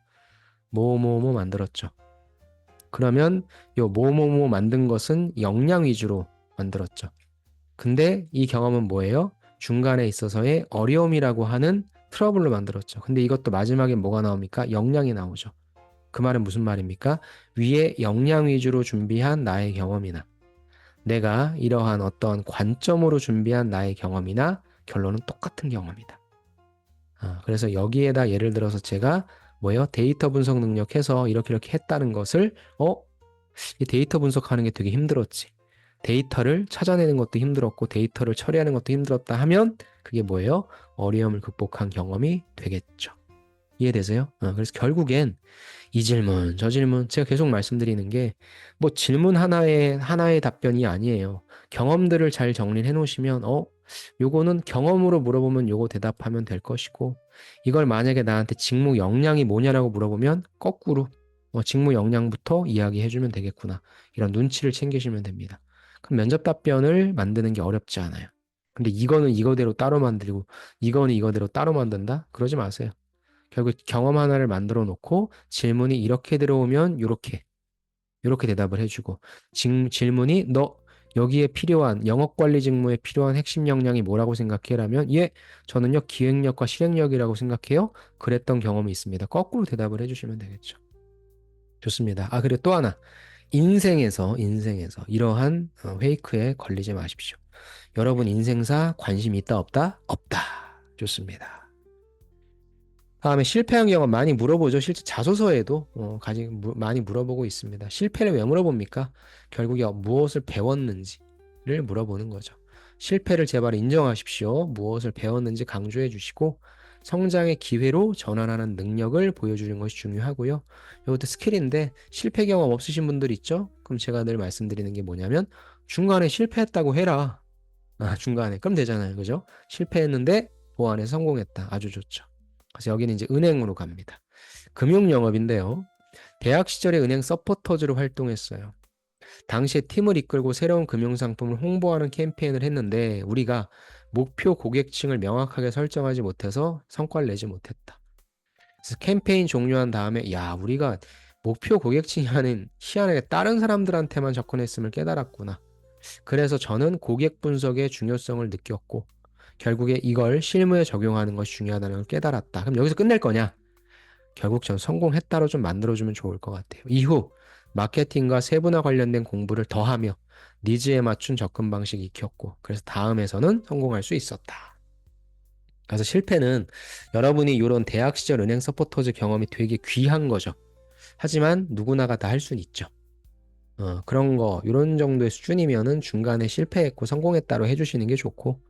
A: 뭐 만들었죠. 그러면 요 뭐뭐뭐 만든 것은 역량 위주로 만들었죠. 근데 이 경험은 뭐예요? 중간에 있어서의 어려움이라고 하는 트러블로 만들었죠. 근데 이것도 마지막에 뭐가 나옵니까? 역량이 나오죠. 그 말은 무슨 말입니까? 위에 역량 위주로 준비한 나의 경험이나 내가 이러한 어떤 관점으로 준비한 나의 경험이나 결론은 똑같은 경험이다. 그래서 여기에다 예를 들어서 제가 뭐예요? 데이터 분석 능력해서 이렇게 했다는 것을 이 데이터 분석하는 게 되게 힘들었지. 데이터를 찾아내는 것도 힘들었고 데이터를 처리하는 것도 힘들었다 하면 그게 뭐예요? 어려움을 극복한 경험이 되겠죠. 이해되세요? 그래서 결국엔 이 질문, 저 질문 제가 계속 말씀드리는 게 뭐 질문 하나의 답변이 아니에요. 경험들을 잘 정리해 놓으시면 요거는 경험으로 물어보면 요거 대답하면 될 것이고 이걸 만약에 나한테 직무 역량이 뭐냐라고 물어보면 거꾸로 직무 역량부터 이야기해 주면 되겠구나. 이런 눈치를 챙기시면 됩니다. 그럼 면접 답변을 만드는 게 어렵지 않아요. 근데 이거는 이거대로 따로 만들고 이거는 이거대로 따로 만든다? 그러지 마세요. 결국 경험 하나를 만들어 놓고 질문이 이렇게 들어오면 요렇게 대답을 해주고 질문이 너 여기에 필요한 영업관리 직무에 필요한 핵심 역량이 뭐라고 생각해?라면 예, 저는요 기획력과 실행력이라고 생각해요. 그랬던 경험이 있습니다. 거꾸로 대답을 해주시면 되겠죠. 좋습니다. 그리고 또 하나 인생에서 이러한 페이크에 걸리지 마십시오. 여러분 인생사 관심 있다 없다? 없다. 좋습니다. 다음에 실패한 경험 많이 물어보죠. 실제 자소서에도 많이 물어보고 있습니다. 실패를 왜 물어봅니까? 결국에 무엇을 배웠는지를 물어보는 거죠. 실패를 제발 인정하십시오. 무엇을 배웠는지 강조해 주시고 성장의 기회로 전환하는 능력을 보여주는 것이 중요하고요. 이것도 스킬인데 실패 경험 없으신 분들 있죠? 그럼 제가 늘 말씀드리는 게 뭐냐면 중간에 실패했다고 해라. 중간에. 그럼 되잖아요. 그죠? 실패했는데 보완에 성공했다. 아주 좋죠. 그래서 여기는 이제 은행으로 갑니다. 금융 영업인데요. 대학 시절에 은행 서포터즈로 활동했어요. 당시에 팀을 이끌고 새로운 금융상품을 홍보하는 캠페인을 했는데 우리가 목표 고객층을 명확하게 설정하지 못해서 성과를 내지 못했다. 그래서 캠페인 종료한 다음에 야, 우리가 목표 고객층이 아닌 희한하게 다른 사람들한테만 접근했음을 깨달았구나. 그래서 저는 고객 분석의 중요성을 느꼈고 결국에 이걸 실무에 적용하는 것이 중요하다는 걸 깨달았다. 그럼 여기서 끝낼 거냐? 결국 전 성공했다로 좀 만들어주면 좋을 것 같아요. 이후 마케팅과 세분화 관련된 공부를 더하며 니즈에 맞춘 접근 방식 익혔고 그래서 다음에서는 성공할 수 있었다. 그래서 실패는 여러분이 이런 대학 시절 은행 서포터즈 경험이 되게 귀한 거죠. 하지만 누구나가 다 할 수는 있죠. 그런 거 이런 정도의 수준이면은 중간에 실패했고 성공했다로 해주시는 게 좋고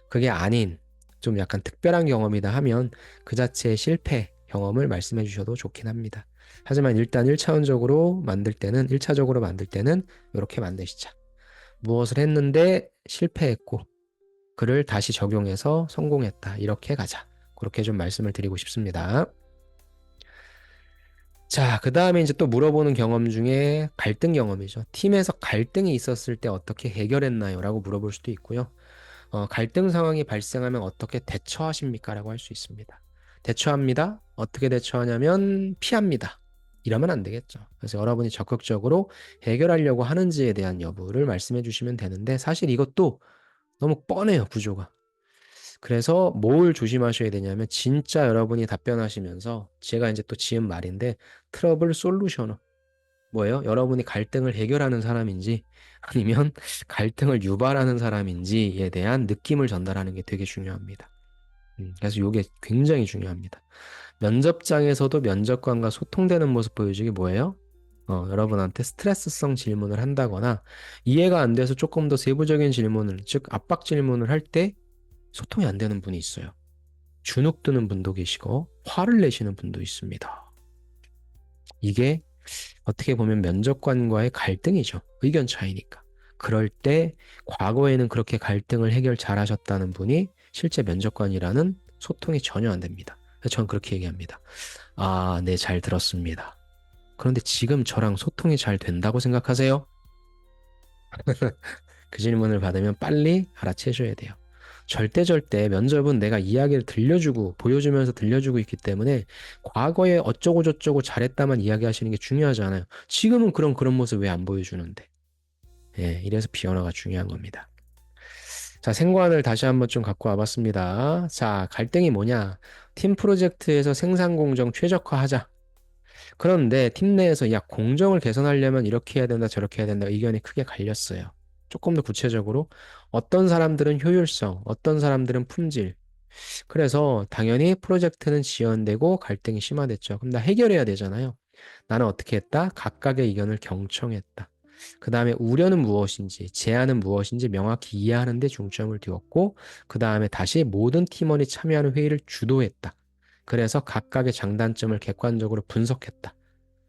A: 그게 아닌 좀 약간 특별한 경험이다 하면 그 자체의 실패 경험을 말씀해 주셔도 좋긴 합니다. 하지만 일단 1차적으로 만들 때는 이렇게 만드시자. 무엇을 했는데 실패했고 그를 다시 적용해서 성공했다. 이렇게 가자. 그렇게 좀 말씀을 드리고 싶습니다. 자, 그 다음에 이제 또 물어보는 경험 중에 갈등 경험이죠. 팀에서 갈등이 있었을 때 어떻게 해결했나요? 라고 물어볼 수도 있고요. 갈등 상황이 발생하면 어떻게 대처하십니까? 라고 할 수 있습니다. 대처합니다. 어떻게 대처하냐면 피합니다. 이러면 안 되겠죠. 그래서 여러분이 적극적으로 해결하려고 하는지에 대한 여부를 말씀해 주시면 되는데 사실 이것도 너무 뻔해요, 구조가. 그래서 뭘 조심하셔야 되냐면 진짜 여러분이 답변하시면서 제가 이제 또 지은 말인데 트러블 솔루셔너 뭐예요? 여러분이 갈등을 해결하는 사람인지 아니면 갈등을 유발하는 사람인지에 대한 느낌을 전달하는 게 되게 중요합니다. 그래서 이게 굉장히 중요합니다. 면접장에서도 면접관과 소통되는 모습 보여주기 뭐예요? 여러분한테 스트레스성 질문을 한다거나 이해가 안 돼서 조금 더 세부적인 질문을, 즉 압박 질문을 할 때 소통이 안 되는 분이 있어요. 주눅 드는 분도 계시고 화를 내시는 분도 있습니다. 이게 어떻게 보면 면접관과의 갈등이죠. 의견 차이니까. 그럴 때 과거에는 그렇게 갈등을 해결 잘하셨다는 분이 실제 면접관이라는 소통이 전혀 안 됩니다. 그래서 저는 그렇게 얘기합니다. 네, 잘 들었습니다. 그런데 지금 저랑 소통이 잘 된다고 생각하세요? 그 질문을 받으면 빨리 알아채셔야 돼요. 절대 면접은 내가 이야기를 들려주고 보여주면서 들려주고 있기 때문에 과거에 어쩌고 저쩌고 잘했다만 이야기하시는 게 중요하지 않아요. 지금은 그런 모습 왜 안 보여주는데. 예, 이래서 비언어가 중요한 겁니다. 자, 생관을 다시 한번 좀 갖고 와봤습니다. 자, 갈등이 뭐냐? 팀 프로젝트에서 생산 공정 최적화하자. 그런데 팀 내에서 야, 공정을 개선하려면 이렇게 해야 된다, 저렇게 해야 된다 의견이 크게 갈렸어요. 조금 더 구체적으로 어떤 사람들은 효율성, 어떤 사람들은 품질. 그래서 당연히 프로젝트는 지연되고 갈등이 심화됐죠. 그럼 나 해결해야 되잖아요. 나는 어떻게 했다? 각각의 의견을 경청했다. 그 다음에 우려는 무엇인지, 제안은 무엇인지 명확히 이해하는 데 중점을 두었고, 그 다음에 다시 모든 팀원이 참여하는 회의를 주도했다. 그래서 각각의 장단점을 객관적으로 분석했다.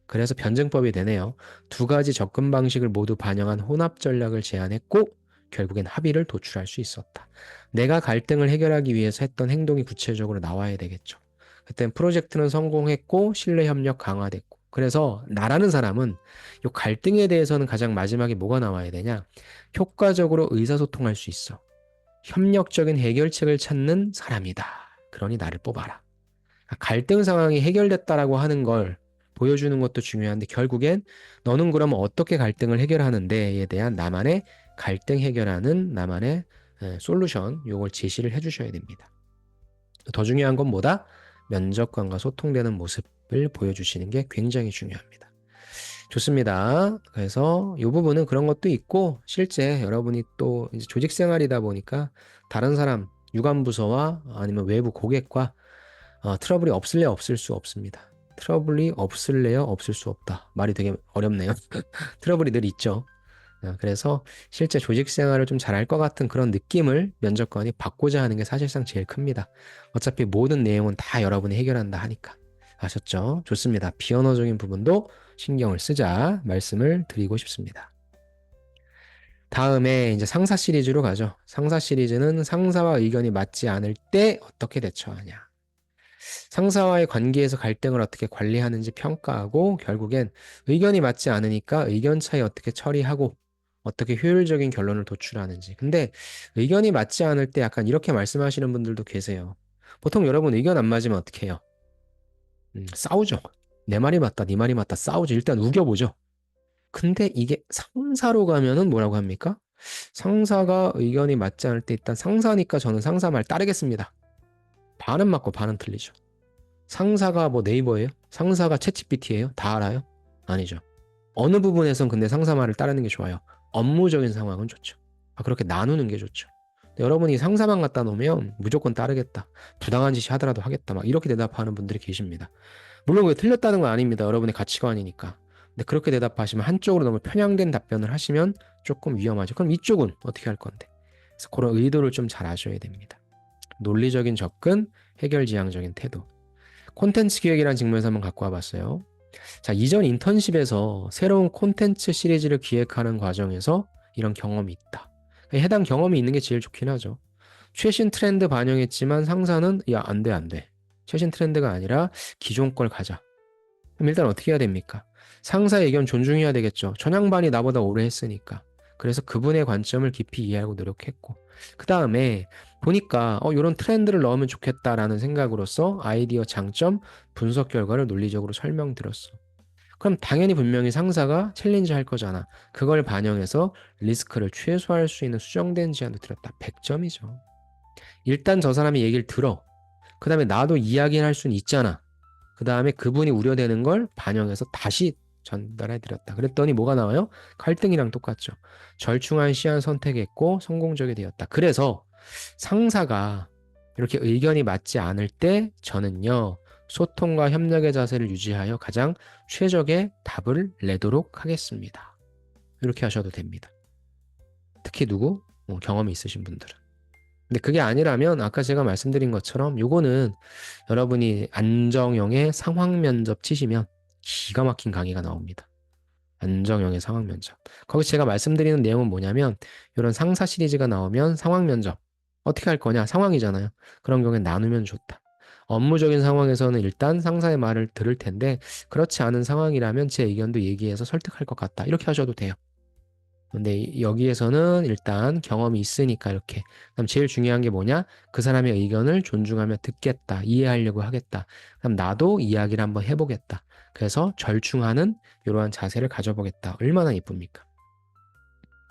A: 그래서 변증법이 되네요. 두 가지 접근 방식을 모두 반영한 혼합 전략을 제안했고, 결국엔 합의를 도출할 수 있었다. 내가 갈등을 해결하기 위해서 했던 행동이 구체적으로 나와야 되겠죠. 그땐 프로젝트는 성공했고, 신뢰 협력 강화됐고. 그래서 나라는 사람은 이 갈등에 대해서는 가장 마지막에 뭐가 나와야 되냐? 효과적으로 의사소통할 수 있어. 협력적인 해결책을 찾는 사람이다. 그러니 나를 뽑아라. 갈등 상황이 해결됐다라고 하는 걸 보여주는 것도 중요한데 결국엔 너는 그러면 어떻게 갈등을 해결하는데에 대한 나만의 갈등 해결하는 나만의 솔루션 요걸 제시를 해주셔야 됩니다. 더 중요한 건 뭐다? 면접관과 소통되는 모습을 보여주시는 게 굉장히 중요합니다. 좋습니다. 그래서 이 부분은 그런 것도 있고 실제 여러분이 또 이제 조직 생활이다 보니까 다른 사람 유관부서와 아니면 외부 고객과 트러블이 없을래야 없을 수 없습니다. 트러블이 없을래야 없을 수 없다. 말이 되게 어렵네요. 트러블이 늘 있죠. 그래서 실제 조직 생활을 좀 잘할 것 같은 그런 느낌을 면접관이 받고자 하는 게 사실상 제일 큽니다. 어차피 모든 내용은 다 여러분이 해결한다 하니까. 아셨죠? 좋습니다. 비언어적인 부분도 신경을 쓰자 말씀을 드리고 싶습니다. 다음에 이제 상사 시리즈로 가죠. 상사 시리즈는 상사와 의견이 맞지 않을 때 어떻게 대처하냐. 상사와의 관계에서 갈등을 어떻게 관리하는지 평가하고 결국엔 의견이 맞지 않으니까 의견 차이 어떻게 처리하고 어떻게 효율적인 결론을 도출하는지. 근데 의견이 맞지 않을 때 약간 이렇게 말씀하시는 분들도 계세요. 보통 여러분 의견 안 맞으면 어떻게 해요? 싸우죠. 내 말이 맞다, 네 말이 맞다, 싸우죠. 일단 우겨보죠. 근데 이게 상사로 가면은 뭐라고 합니까? 상사가 의견이 맞지 않을 때 일단 상사니까 저는 상사 말 따르겠습니다. 반은 맞고 반은 틀리죠. 상사가 뭐 네이버예요? 상사가 챗GPT예요? 다 알아요? 아니죠. 어느 부분에선 근데 상사 말을 따르는 게 좋아요. 업무적인 상황은 좋죠. 그렇게 나누는 게 좋죠. 근데 여러분이 상사만 갖다 놓으면 무조건 따르겠다. 부당한 짓이 하더라도 하겠다. 막 이렇게 대답하는 분들이 계십니다. 물론 그게 틀렸다는 건 아닙니다. 여러분의 가치관이니까. 근데 그렇게 대답하시면 한쪽으로 너무 편향된 답변을 하시면 조금 위험하죠. 그럼 이쪽은 어떻게 할 건데? 그래서 그런 의도를 좀 잘 아셔야 됩니다. 논리적인 접근, 해결지향적인 태도. 콘텐츠 기획이라는 측면에서 한번 갖고 와봤어요. 자, 이전 인턴십에서 새로운 콘텐츠 시리즈를 기획하는 과정에서 이런 경험이 있다. 해당 경험이 있는 게 제일 좋긴 하죠. 최신 트렌드 반영했지만 상사는 야, 안 돼, 안 돼. 최신 트렌드가 아니라 기존 걸 가자. 그럼 일단 어떻게 해야 됩니까? 상사의 의견 존중해야 되겠죠. 전양반이 나보다 오래 했으니까. 그래서 그분의 관점을 깊이 이해하고 노력했고. 그 다음에 보니까 이런 트렌드를 넣으면 좋겠다라는 생각으로서 아이디어 장점, 분석 결과를 논리적으로 설명드렸어. 그럼 당연히 분명히 상사가 챌린지 할 거잖아. 그걸 반영해서 리스크를 최소화할 수 있는 수정된 제안도 드렸다. 100점이죠. 일단 저 사람이 얘기를 들어. 그 다음에 나도 이야기할 수는 있잖아. 그 다음에 그분이 우려되는 걸 반영해서 다시 전달해 드렸다. 그랬더니 뭐가 나와요? 갈등이랑 똑같죠. 절충한 시안 선택했고 성공적이 되었다. 그래서 상사가 이렇게 의견이 맞지 않을 때 저는요, 소통과 협력의 자세를 유지하여 가장 최적의 답을 내도록 하겠습니다. 이렇게 하셔도 됩니다. 특히 누구? 경험이 있으신 분들은. 근데 그게 아니라면 아까 제가 말씀드린 것처럼 요거는 여러분이 안정형의 상황 면접 치시면 기가 막힌 강의가 나옵니다. 안정형의 상황 면접. 거기 제가 말씀드리는 내용은 뭐냐면 이런 상사 시리즈가 나오면 상황 면접 어떻게 할 거냐? 상황이잖아요. 그런 경우에 나누면 좋다. 업무적인 상황에서는 일단 상사의 말을 들을 텐데 그렇지 않은 상황이라면 제 의견도 얘기해서 설득할 것 같다. 이렇게 하셔도 돼요. 근데 여기에서는 일단 경험이 있으니까 이렇게. 그럼 제일 중요한 게 뭐냐? 그 사람의 의견을 존중하며 듣겠다. 이해하려고 하겠다. 그럼 나도 이야기를 한번 해보겠다. 그래서 절충하는 이러한 자세를 가져보겠다. 얼마나 이쁩니까?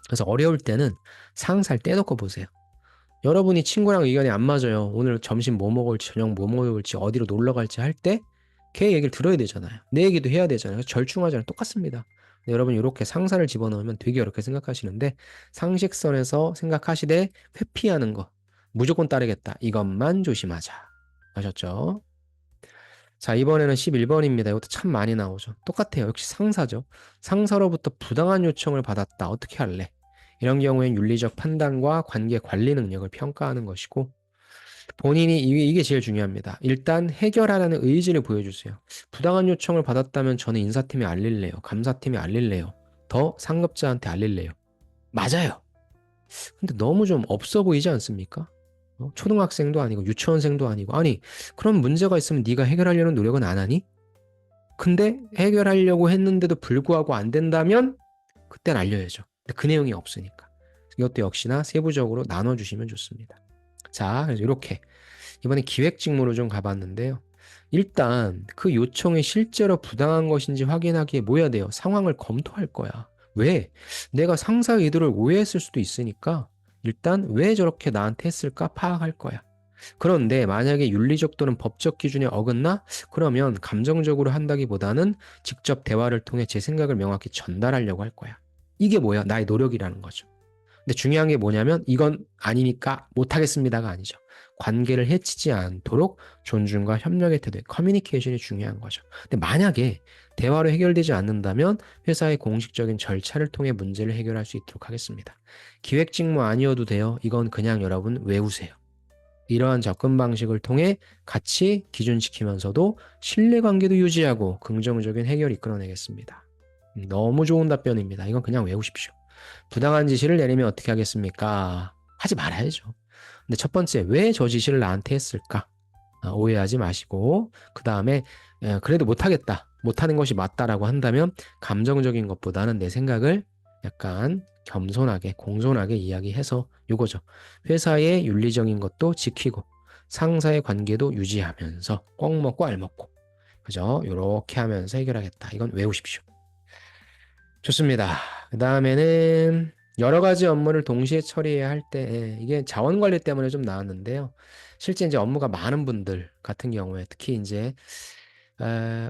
A: 그래서 어려울 때는 상사를 떼놓고 보세요. 여러분이 친구랑 의견이 안 맞아요. 오늘 점심 뭐 먹을지, 저녁 뭐 먹을지, 어디로 놀러 갈지 할 때 걔 얘기를 들어야 되잖아요. 내 얘기도 해야 되잖아요. 절충하잖아요. 똑같습니다. 근데 여러분 이렇게 상사를 집어넣으면 되게 어렵게 생각하시는데 상식선에서 생각하시되 회피하는 거 무조건 따르겠다. 이것만 조심하자. 아셨죠? 자, 이번에는 11번입니다. 이것도 참 많이 나오죠. 똑같아요. 역시 상사죠. 상사로부터 부당한 요청을 받았다. 어떻게 할래? 이런 경우엔 윤리적 판단과 관계 관리 능력을 평가하는 것이고 본인이 이게 제일 중요합니다. 일단 해결하라는 의지를 보여주세요. 부당한 요청을 받았다면 저는 인사팀에 알릴래요. 감사팀에 알릴래요. 더 상급자한테 알릴래요. 맞아요. 근데 너무 좀 없어 보이지 않습니까? 초등학생도 아니고 유치원생도 아니고 아니 그런 문제가 있으면 네가 해결하려는 노력은 안 하니? 근데 해결하려고 했는데도 불구하고 안 된다면 그땐 알려야죠. 근데 그 내용이 없으니까. 이것도 역시나 세부적으로 나눠주시면 좋습니다. 자, 그래서 이렇게 이번에 기획 직무로 좀 가봤는데요. 일단 그 요청이 실제로 부당한 것인지 확인하기에 뭐 해야 돼요? 상황을 검토할 거야. 왜? 내가 상사 의도를 오해했을 수도 있으니까 일단 왜 저렇게 나한테 했을까 파악할 거야. 그런데 만약에 윤리적 또는 법적 기준에 어긋나? 그러면 감정적으로 한다기보다는 직접 대화를 통해 제 생각을 명확히 전달하려고 할 거야. 이게 뭐야? 나의 노력이라는 거죠. 근데 중요한 게 뭐냐면 이건 아니니까 못하겠습니다가 아니죠. 관계를 해치지 않도록 존중과 협력의 태도, 커뮤니케이션이 중요한 거죠. 근데 만약에 대화로 해결되지 않는다면 회사의 공식적인 절차를 통해 문제를 해결할 수 있도록 하겠습니다. 기획 직무 아니어도 돼요. 이건 그냥 여러분 외우세요. 이러한 접근 방식을 통해 같이 기준시키면서도 신뢰관계도 유지하고 긍정적인 해결을 이끌어내겠습니다. 너무 좋은 답변입니다. 이건 그냥 외우십시오. 부당한 지시를 내리면 어떻게 하겠습니까? 하지 말아야죠. 근데 첫 번째, 왜 저 지시를 나한테 했을까? 오해하지 마시고, 그 다음에, 그래도 못하겠다. 못하는 것이 맞다라고 한다면, 감정적인 것보다는 내 생각을 약간 겸손하게, 공손하게 이야기해서 요거죠. 회사의 윤리적인 것도 지키고, 상사의 관계도 유지하면서, 꼭 먹고 알 먹고, 그죠? 요렇게 하면서 해결하겠다. 이건 외우십시오. 좋습니다. 그 다음에는 여러 가지 업무를 동시에 처리해야 할 때, 이게 자원 관리 때문에 좀 나왔는데요. 실제 이제 업무가 많은 분들 같은 경우에 특히 이제,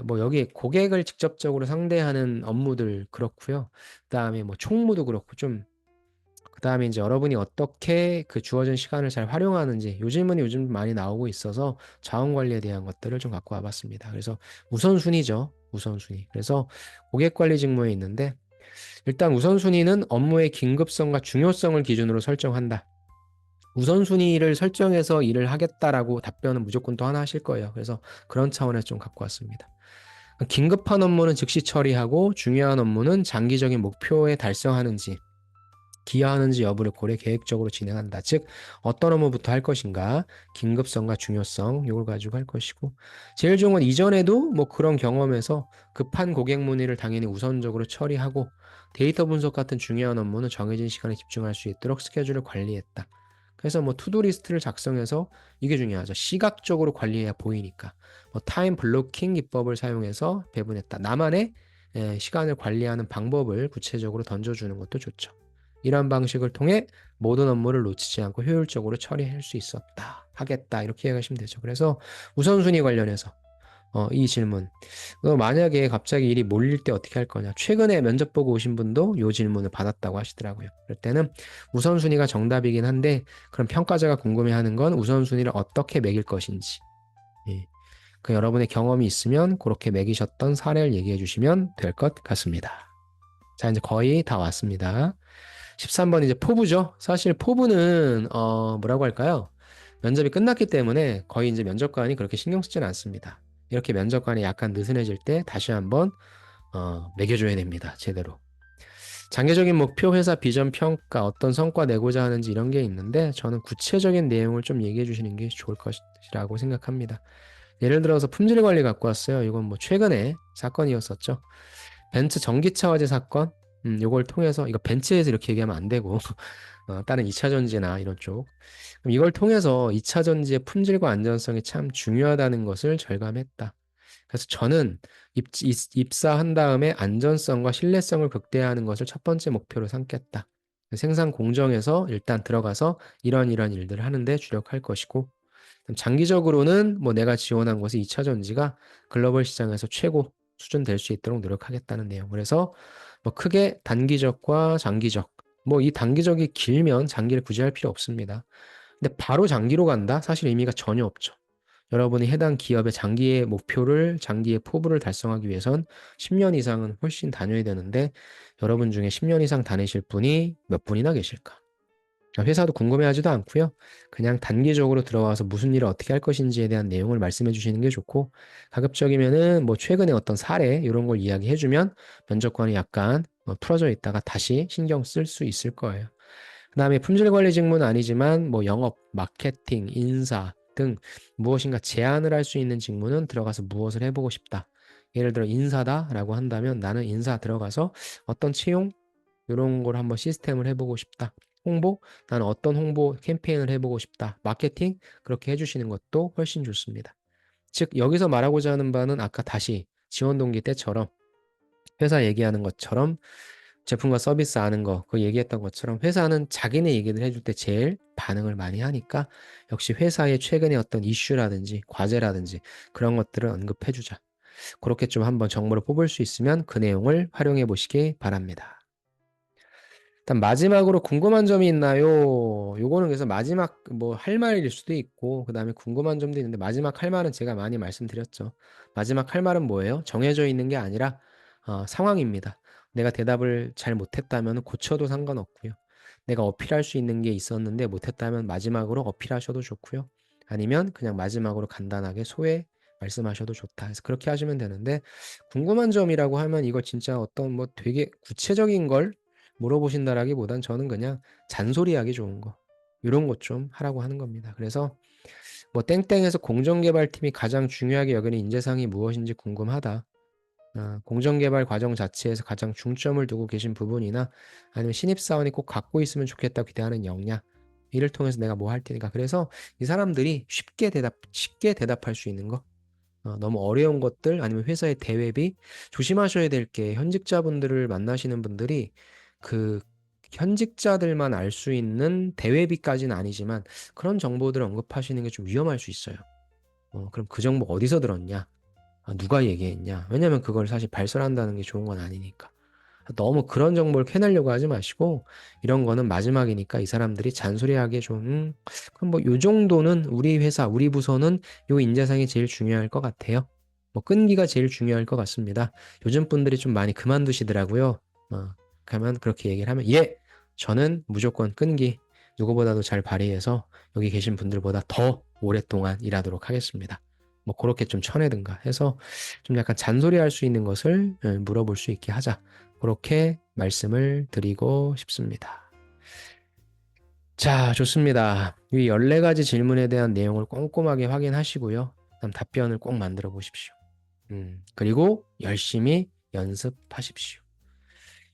A: 뭐 여기 고객을 직접적으로 상대하는 업무들 그렇고요. 그 다음에 뭐 총무도 그렇고 좀, 그 다음에 이제 여러분이 어떻게 그 주어진 시간을 잘 활용하는지 요 질문이 요즘 많이 나오고 있어서 자원 관리에 대한 것들을 좀 갖고 와봤습니다. 그래서 우선순위죠. 우선순위. 그래서 고객 관리 직무에 있는데, 일단 우선순위는 업무의 긴급성과 중요성을 기준으로 설정한다. 우선순위를 설정해서 일을 하겠다라고 답변은 무조건 또 하나 하실 거예요. 그래서 그런 차원에서 좀 갖고 왔습니다. 긴급한 업무는 즉시 처리하고 중요한 업무는 장기적인 목표에 달성하는지 기여하는지 여부를 고려 계획적으로 진행한다. 즉 어떤 업무부터 할 것인가, 긴급성과 중요성 이걸 가지고 할 것이고 제일 좋은 건 이전에도 뭐 그런 경험에서 급한 고객 문의를 당연히 우선적으로 처리하고 데이터 분석 같은 중요한 업무는 정해진 시간에 집중할 수 있도록 스케줄을 관리했다. 그래서 뭐 투두 리스트를 작성해서 이게 중요하죠. 시각적으로 관리해야 보이니까. 뭐 타임 블로킹 기법을 사용해서 배분했다. 나만의 시간을 관리하는 방법을 구체적으로 던져주는 것도 좋죠. 이러한 방식을 통해 모든 업무를 놓치지 않고 효율적으로 처리할 수 있었다. 하겠다. 이렇게 이해하시면 되죠. 그래서 우선순위 관련해서 이 질문. 만약에 갑자기 일이 몰릴 때 어떻게 할 거냐. 최근에 면접 보고 오신 분도 이 질문을 받았다고 하시더라고요. 그럴 때는 우선순위가 정답이긴 한데 그럼 평가자가 궁금해하는 건 우선순위를 어떻게 매길 것인지. 예. 그 여러분의 경험이 있으면 그렇게 매기셨던 사례를 얘기해 주시면 될 것 같습니다. 자, 이제 거의 다 왔습니다. 13번 이제 포부죠. 사실 포부는 뭐라고 할까요? 면접이 끝났기 때문에 거의 이제 면접관이 그렇게 신경 쓰지는 않습니다. 이렇게 면접관이 약간 느슨해질 때 다시 한번 매겨줘야 됩니다. 제대로. 장기적인 목표, 회사 비전 평가, 어떤 성과 내고자 하는지 이런 게 있는데 저는 구체적인 내용을 좀 얘기해 주시는 게 좋을 것이라고 생각합니다. 예를 들어서 품질 관리 갖고 왔어요. 이건 뭐 최근에 사건이었었죠. 벤츠 전기차 화재 사건. 요걸 통해서 이거 벤츠에서 이렇게 얘기하면 안 되고 다른 2차 전지나 이런 쪽. 그럼 이걸 통해서 2차 전지의 품질과 안전성이 참 중요하다는 것을 절감했다. 그래서 저는 입사한 다음에 안전성과 신뢰성을 극대화하는 것을 첫 번째 목표로 삼겠다. 생산 공정에서 일단 들어가서 이런 일들을 하는데 주력할 것이고, 장기적으로는 뭐 내가 지원한 곳이 2차 전지가 글로벌 시장에서 최고 수준 될 수 있도록 노력하겠다는 내용. 그래서 뭐 크게 단기적과 장기적, 뭐 이 단기적이 길면 장기를 굳이 할 필요 없습니다. 근데 바로 장기로 간다? 사실 의미가 전혀 없죠. 여러분이 해당 기업의 장기의 목표를, 장기의 포부를 달성하기 위해선 10년 이상은 훨씬 다녀야 되는데, 여러분 중에 10년 이상 다니실 분이 몇 분이나 계실까? 회사도 궁금해하지도 않고요. 그냥 단기적으로 들어와서 무슨 일을 어떻게 할 것인지에 대한 내용을 말씀해 주시는 게 좋고, 가급적이면은 뭐 최근에 어떤 사례 이런 걸 이야기해 주면 면접관이 약간 풀어져 있다가 다시 신경 쓸 수 있을 거예요. 그다음에 품질 관리 직무는 아니지만 뭐 영업, 마케팅, 인사 등 무엇인가 제안을 할 수 있는 직무는 들어가서 무엇을 해보고 싶다. 예를 들어 인사다라고 한다면 나는 인사 들어가서 어떤 채용 이런 걸 한번 시스템을 해보고 싶다. 홍보? 나는 어떤 홍보 캠페인을 해보고 싶다. 마케팅? 그렇게 해주시는 것도 훨씬 좋습니다. 즉 여기서 말하고자 하는 바는 아까 다시 지원 동기 때처럼 회사 얘기하는 것처럼 제품과 서비스 아는 거, 그 얘기했던 것처럼 회사는 자기네 얘기를 해줄 때 제일 반응을 많이 하니까 역시 회사의 최근에 어떤 이슈라든지 과제라든지 그런 것들을 언급해주자. 그렇게 좀 한번 정보를 뽑을 수 있으면 그 내용을 활용해 보시기 바랍니다. 일단 마지막으로 궁금한 점이 있나요? 요거는 그래서 마지막 뭐 할 말일 수도 있고 그다음에 궁금한 점도 있는데 마지막 할 말은 제가 많이 말씀드렸죠. 마지막 할 말은 뭐예요? 정해져 있는 게 아니라 상황입니다. 내가 대답을 잘 못했다면 고쳐도 상관없고요. 내가 어필할 수 있는 게 있었는데 못했다면 마지막으로 어필하셔도 좋고요. 아니면 그냥 마지막으로 간단하게 소회 말씀하셔도 좋다. 그래서 그렇게 하시면 되는데 궁금한 점이라고 하면 이거 진짜 어떤 뭐 되게 구체적인 걸 물어보신다라기보단 저는 그냥 잔소리하기 좋은 거 이런 것 좀 하라고 하는 겁니다. 그래서 뭐 땡땡에서 공정개발팀이 가장 중요하게 여기는 인재상이 무엇인지 궁금하다. 공정개발 과정 자체에서 가장 중점을 두고 계신 부분이나 아니면 신입사원이 꼭 갖고 있으면 좋겠다고 기대하는 역량 이를 통해서 내가 뭐 할 테니까 그래서 이 사람들이 쉽게 대답할 수 있는 거 너무 어려운 것들 아니면 회사의 대외비 조심하셔야 될 게 현직자분들을 만나시는 분들이 그 현직자들만 알 수 있는 대외비까지는 아니지만 그런 정보들을 언급하시는 게 좀 위험할 수 있어요. 그럼 그 정보 어디서 들었냐? 누가 얘기했냐? 왜냐면 그걸 사실 발설한다는 게 좋은 건 아니니까. 너무 그런 정보를 캐내려고 하지 마시고 이런 거는 마지막이니까 이 사람들이 잔소리하기에 좀 그럼 뭐 요 정도는 우리 회사 우리 부서는 요 인재상이 제일 중요할 것 같아요. 뭐 끈기가 제일 중요할 것 같습니다. 요즘 분들이 좀 많이 그만두시더라고요. 가면 그렇게 얘기를 하면 예 저는 무조건 끈기 누구보다도 잘 발휘해서 여기 계신 분들보다 더 오랫동안 일하도록 하겠습니다. 뭐 그렇게 좀 쳐내든가 해서 좀 약간 잔소리할 수 있는 것을 물어볼 수 있게 하자. 그렇게 말씀을 드리고 싶습니다. 자, 좋습니다. 이 14가지 질문에 대한 내용을 꼼꼼하게 확인하시고요. 그다음 답변을 꼭 만들어 보십시오. 그리고 열심히 연습하십시오.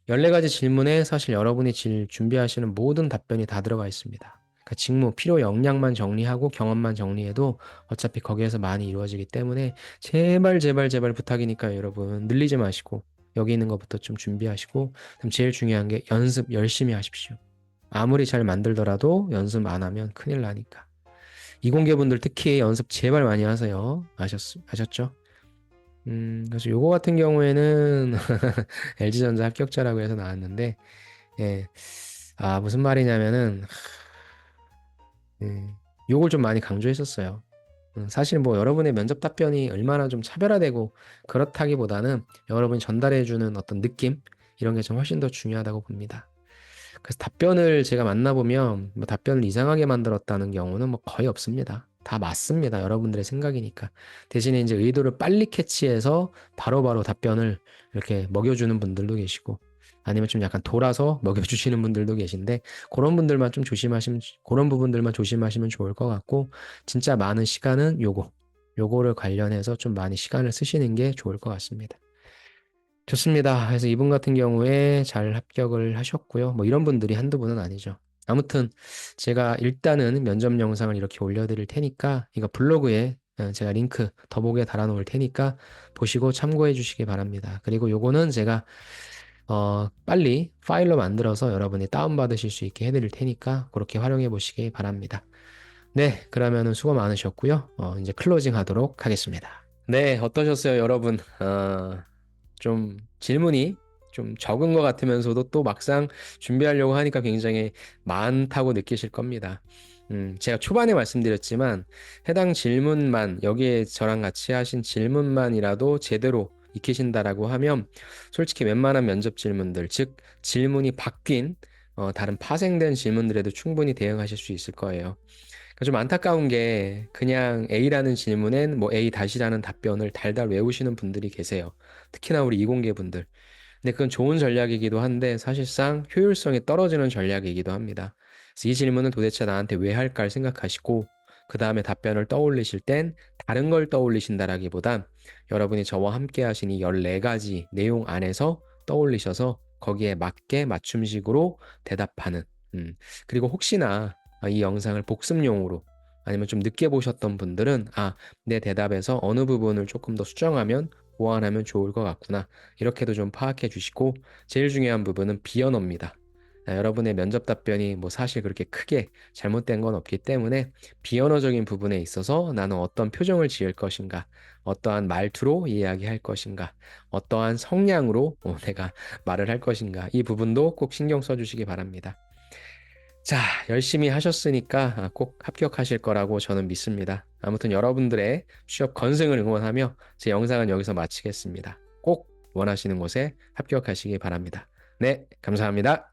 A: 14가지 질문에 사실 여러분이 준비하시는 모든 답변이 다 들어가 있습니다. 그러니까 직무, 필요 역량만 정리하고 경험만 정리해도 어차피 거기에서 많이 이루어지기 때문에 제발 제발 제발 부탁이니까요, 여러분. 늘리지 마시고 여기 있는 것부터 좀 준비하시고 그다음 제일 중요한 게 연습 열심히 하십시오. 아무리 잘 만들더라도 연습 안 하면 큰일 나니까. 이공계분들 특히 연습 제발 많이 하세요. 아셨죠? 그래서 요거 같은 경우에는 LG전자 합격자라고 해서 나왔는데, 예. 무슨 말이냐면은, 요걸 좀 많이 강조했었어요. 사실 뭐 여러분의 면접 답변이 얼마나 좀 차별화되고 그렇다기보다는 여러분이 전달해주는 어떤 느낌, 이런 게 좀 훨씬 더 중요하다고 봅니다. 그래서 답변을 제가 만나보면 뭐 답변을 이상하게 만들었다는 경우는 뭐 거의 없습니다. 다 맞습니다. 여러분들의 생각이니까. 대신에 이제 의도를 빨리 캐치해서 바로바로 답변을 이렇게 먹여주는 분들도 계시고 아니면 좀 약간 돌아서 먹여주시는 분들도 계신데 그런 부분들만 조심하시면 좋을 것 같고 진짜 많은 시간은 요거를 관련해서 좀 많이 시간을 쓰시는 게 좋을 것 같습니다. 좋습니다. 그래서 이분 같은 경우에 잘 합격을 하셨고요. 뭐 이런 분들이 한두 분은 아니죠. 아무튼 제가 일단은 면접 영상을 이렇게 올려드릴 테니까 이거 블로그에 제가 링크 더보기에 달아놓을 테니까 보시고 참고해 주시기 바랍니다. 그리고 요거는 제가 빨리 파일로 만들어서 여러분이 다운받으실 수 있게 해드릴 테니까 그렇게 활용해 보시기 바랍니다. 네, 그러면은 수고 많으셨고요. 이제 클로징 하도록 하겠습니다. 네, 어떠셨어요, 여러분? 좀 질문이 좀 적은 것 같으면서도 또 막상 준비하려고 하니까 굉장히 많다고 느끼실 겁니다. 제가 초반에 말씀드렸지만 해당 질문만 여기에 저랑 같이 하신 질문만이라도 제대로 익히신다라고 하면 솔직히 웬만한 면접 질문들, 즉 질문이 바뀐 다른 파생된 질문들에도 충분히 대응하실 수 있을 거예요. 그러니까 좀 안타까운 게 그냥 A라는 질문엔 뭐 A 다시라는 답변을 달달 외우시는 분들이 계세요. 특히나 우리 이공계 분들. 근데 그건 좋은 전략이기도 한데 사실상 효율성이 떨어지는 전략이기도 합니다. 그래서 이 질문을 도대체 나한테 왜 할까를 생각하시고 그 다음에 답변을 떠올리실 땐 다른 걸 떠올리신다라기보단 여러분이 저와 함께 하신 이 14가지 내용 안에서 떠올리셔서 거기에 맞게 맞춤식으로 대답하는 그리고 혹시나 이 영상을 복습용으로 아니면 좀 늦게 보셨던 분들은 내 대답에서 어느 부분을 조금 더 수정하면 보완하면 좋을 것 같구나. 이렇게도 좀 파악해 주시고 제일 중요한 부분은 비언어입니다. 여러분의 면접 답변이 뭐 사실 그렇게 크게 잘못된 건 없기 때문에 비언어적인 부분에 있어서 나는 어떤 표정을 지을 것인가, 어떠한 말투로 이야기할 것인가, 어떠한 성량으로 내가 말을 할 것인가, 이 부분도 꼭 신경 써주시기 바랍니다. 자, 열심히 하셨으니까 꼭 합격하실 거라고 저는 믿습니다. 아무튼 여러분들의 취업 건승을 응원하며 제 영상은 여기서 마치겠습니다. 꼭 원하시는 곳에 합격하시기 바랍니다. 네, 감사합니다.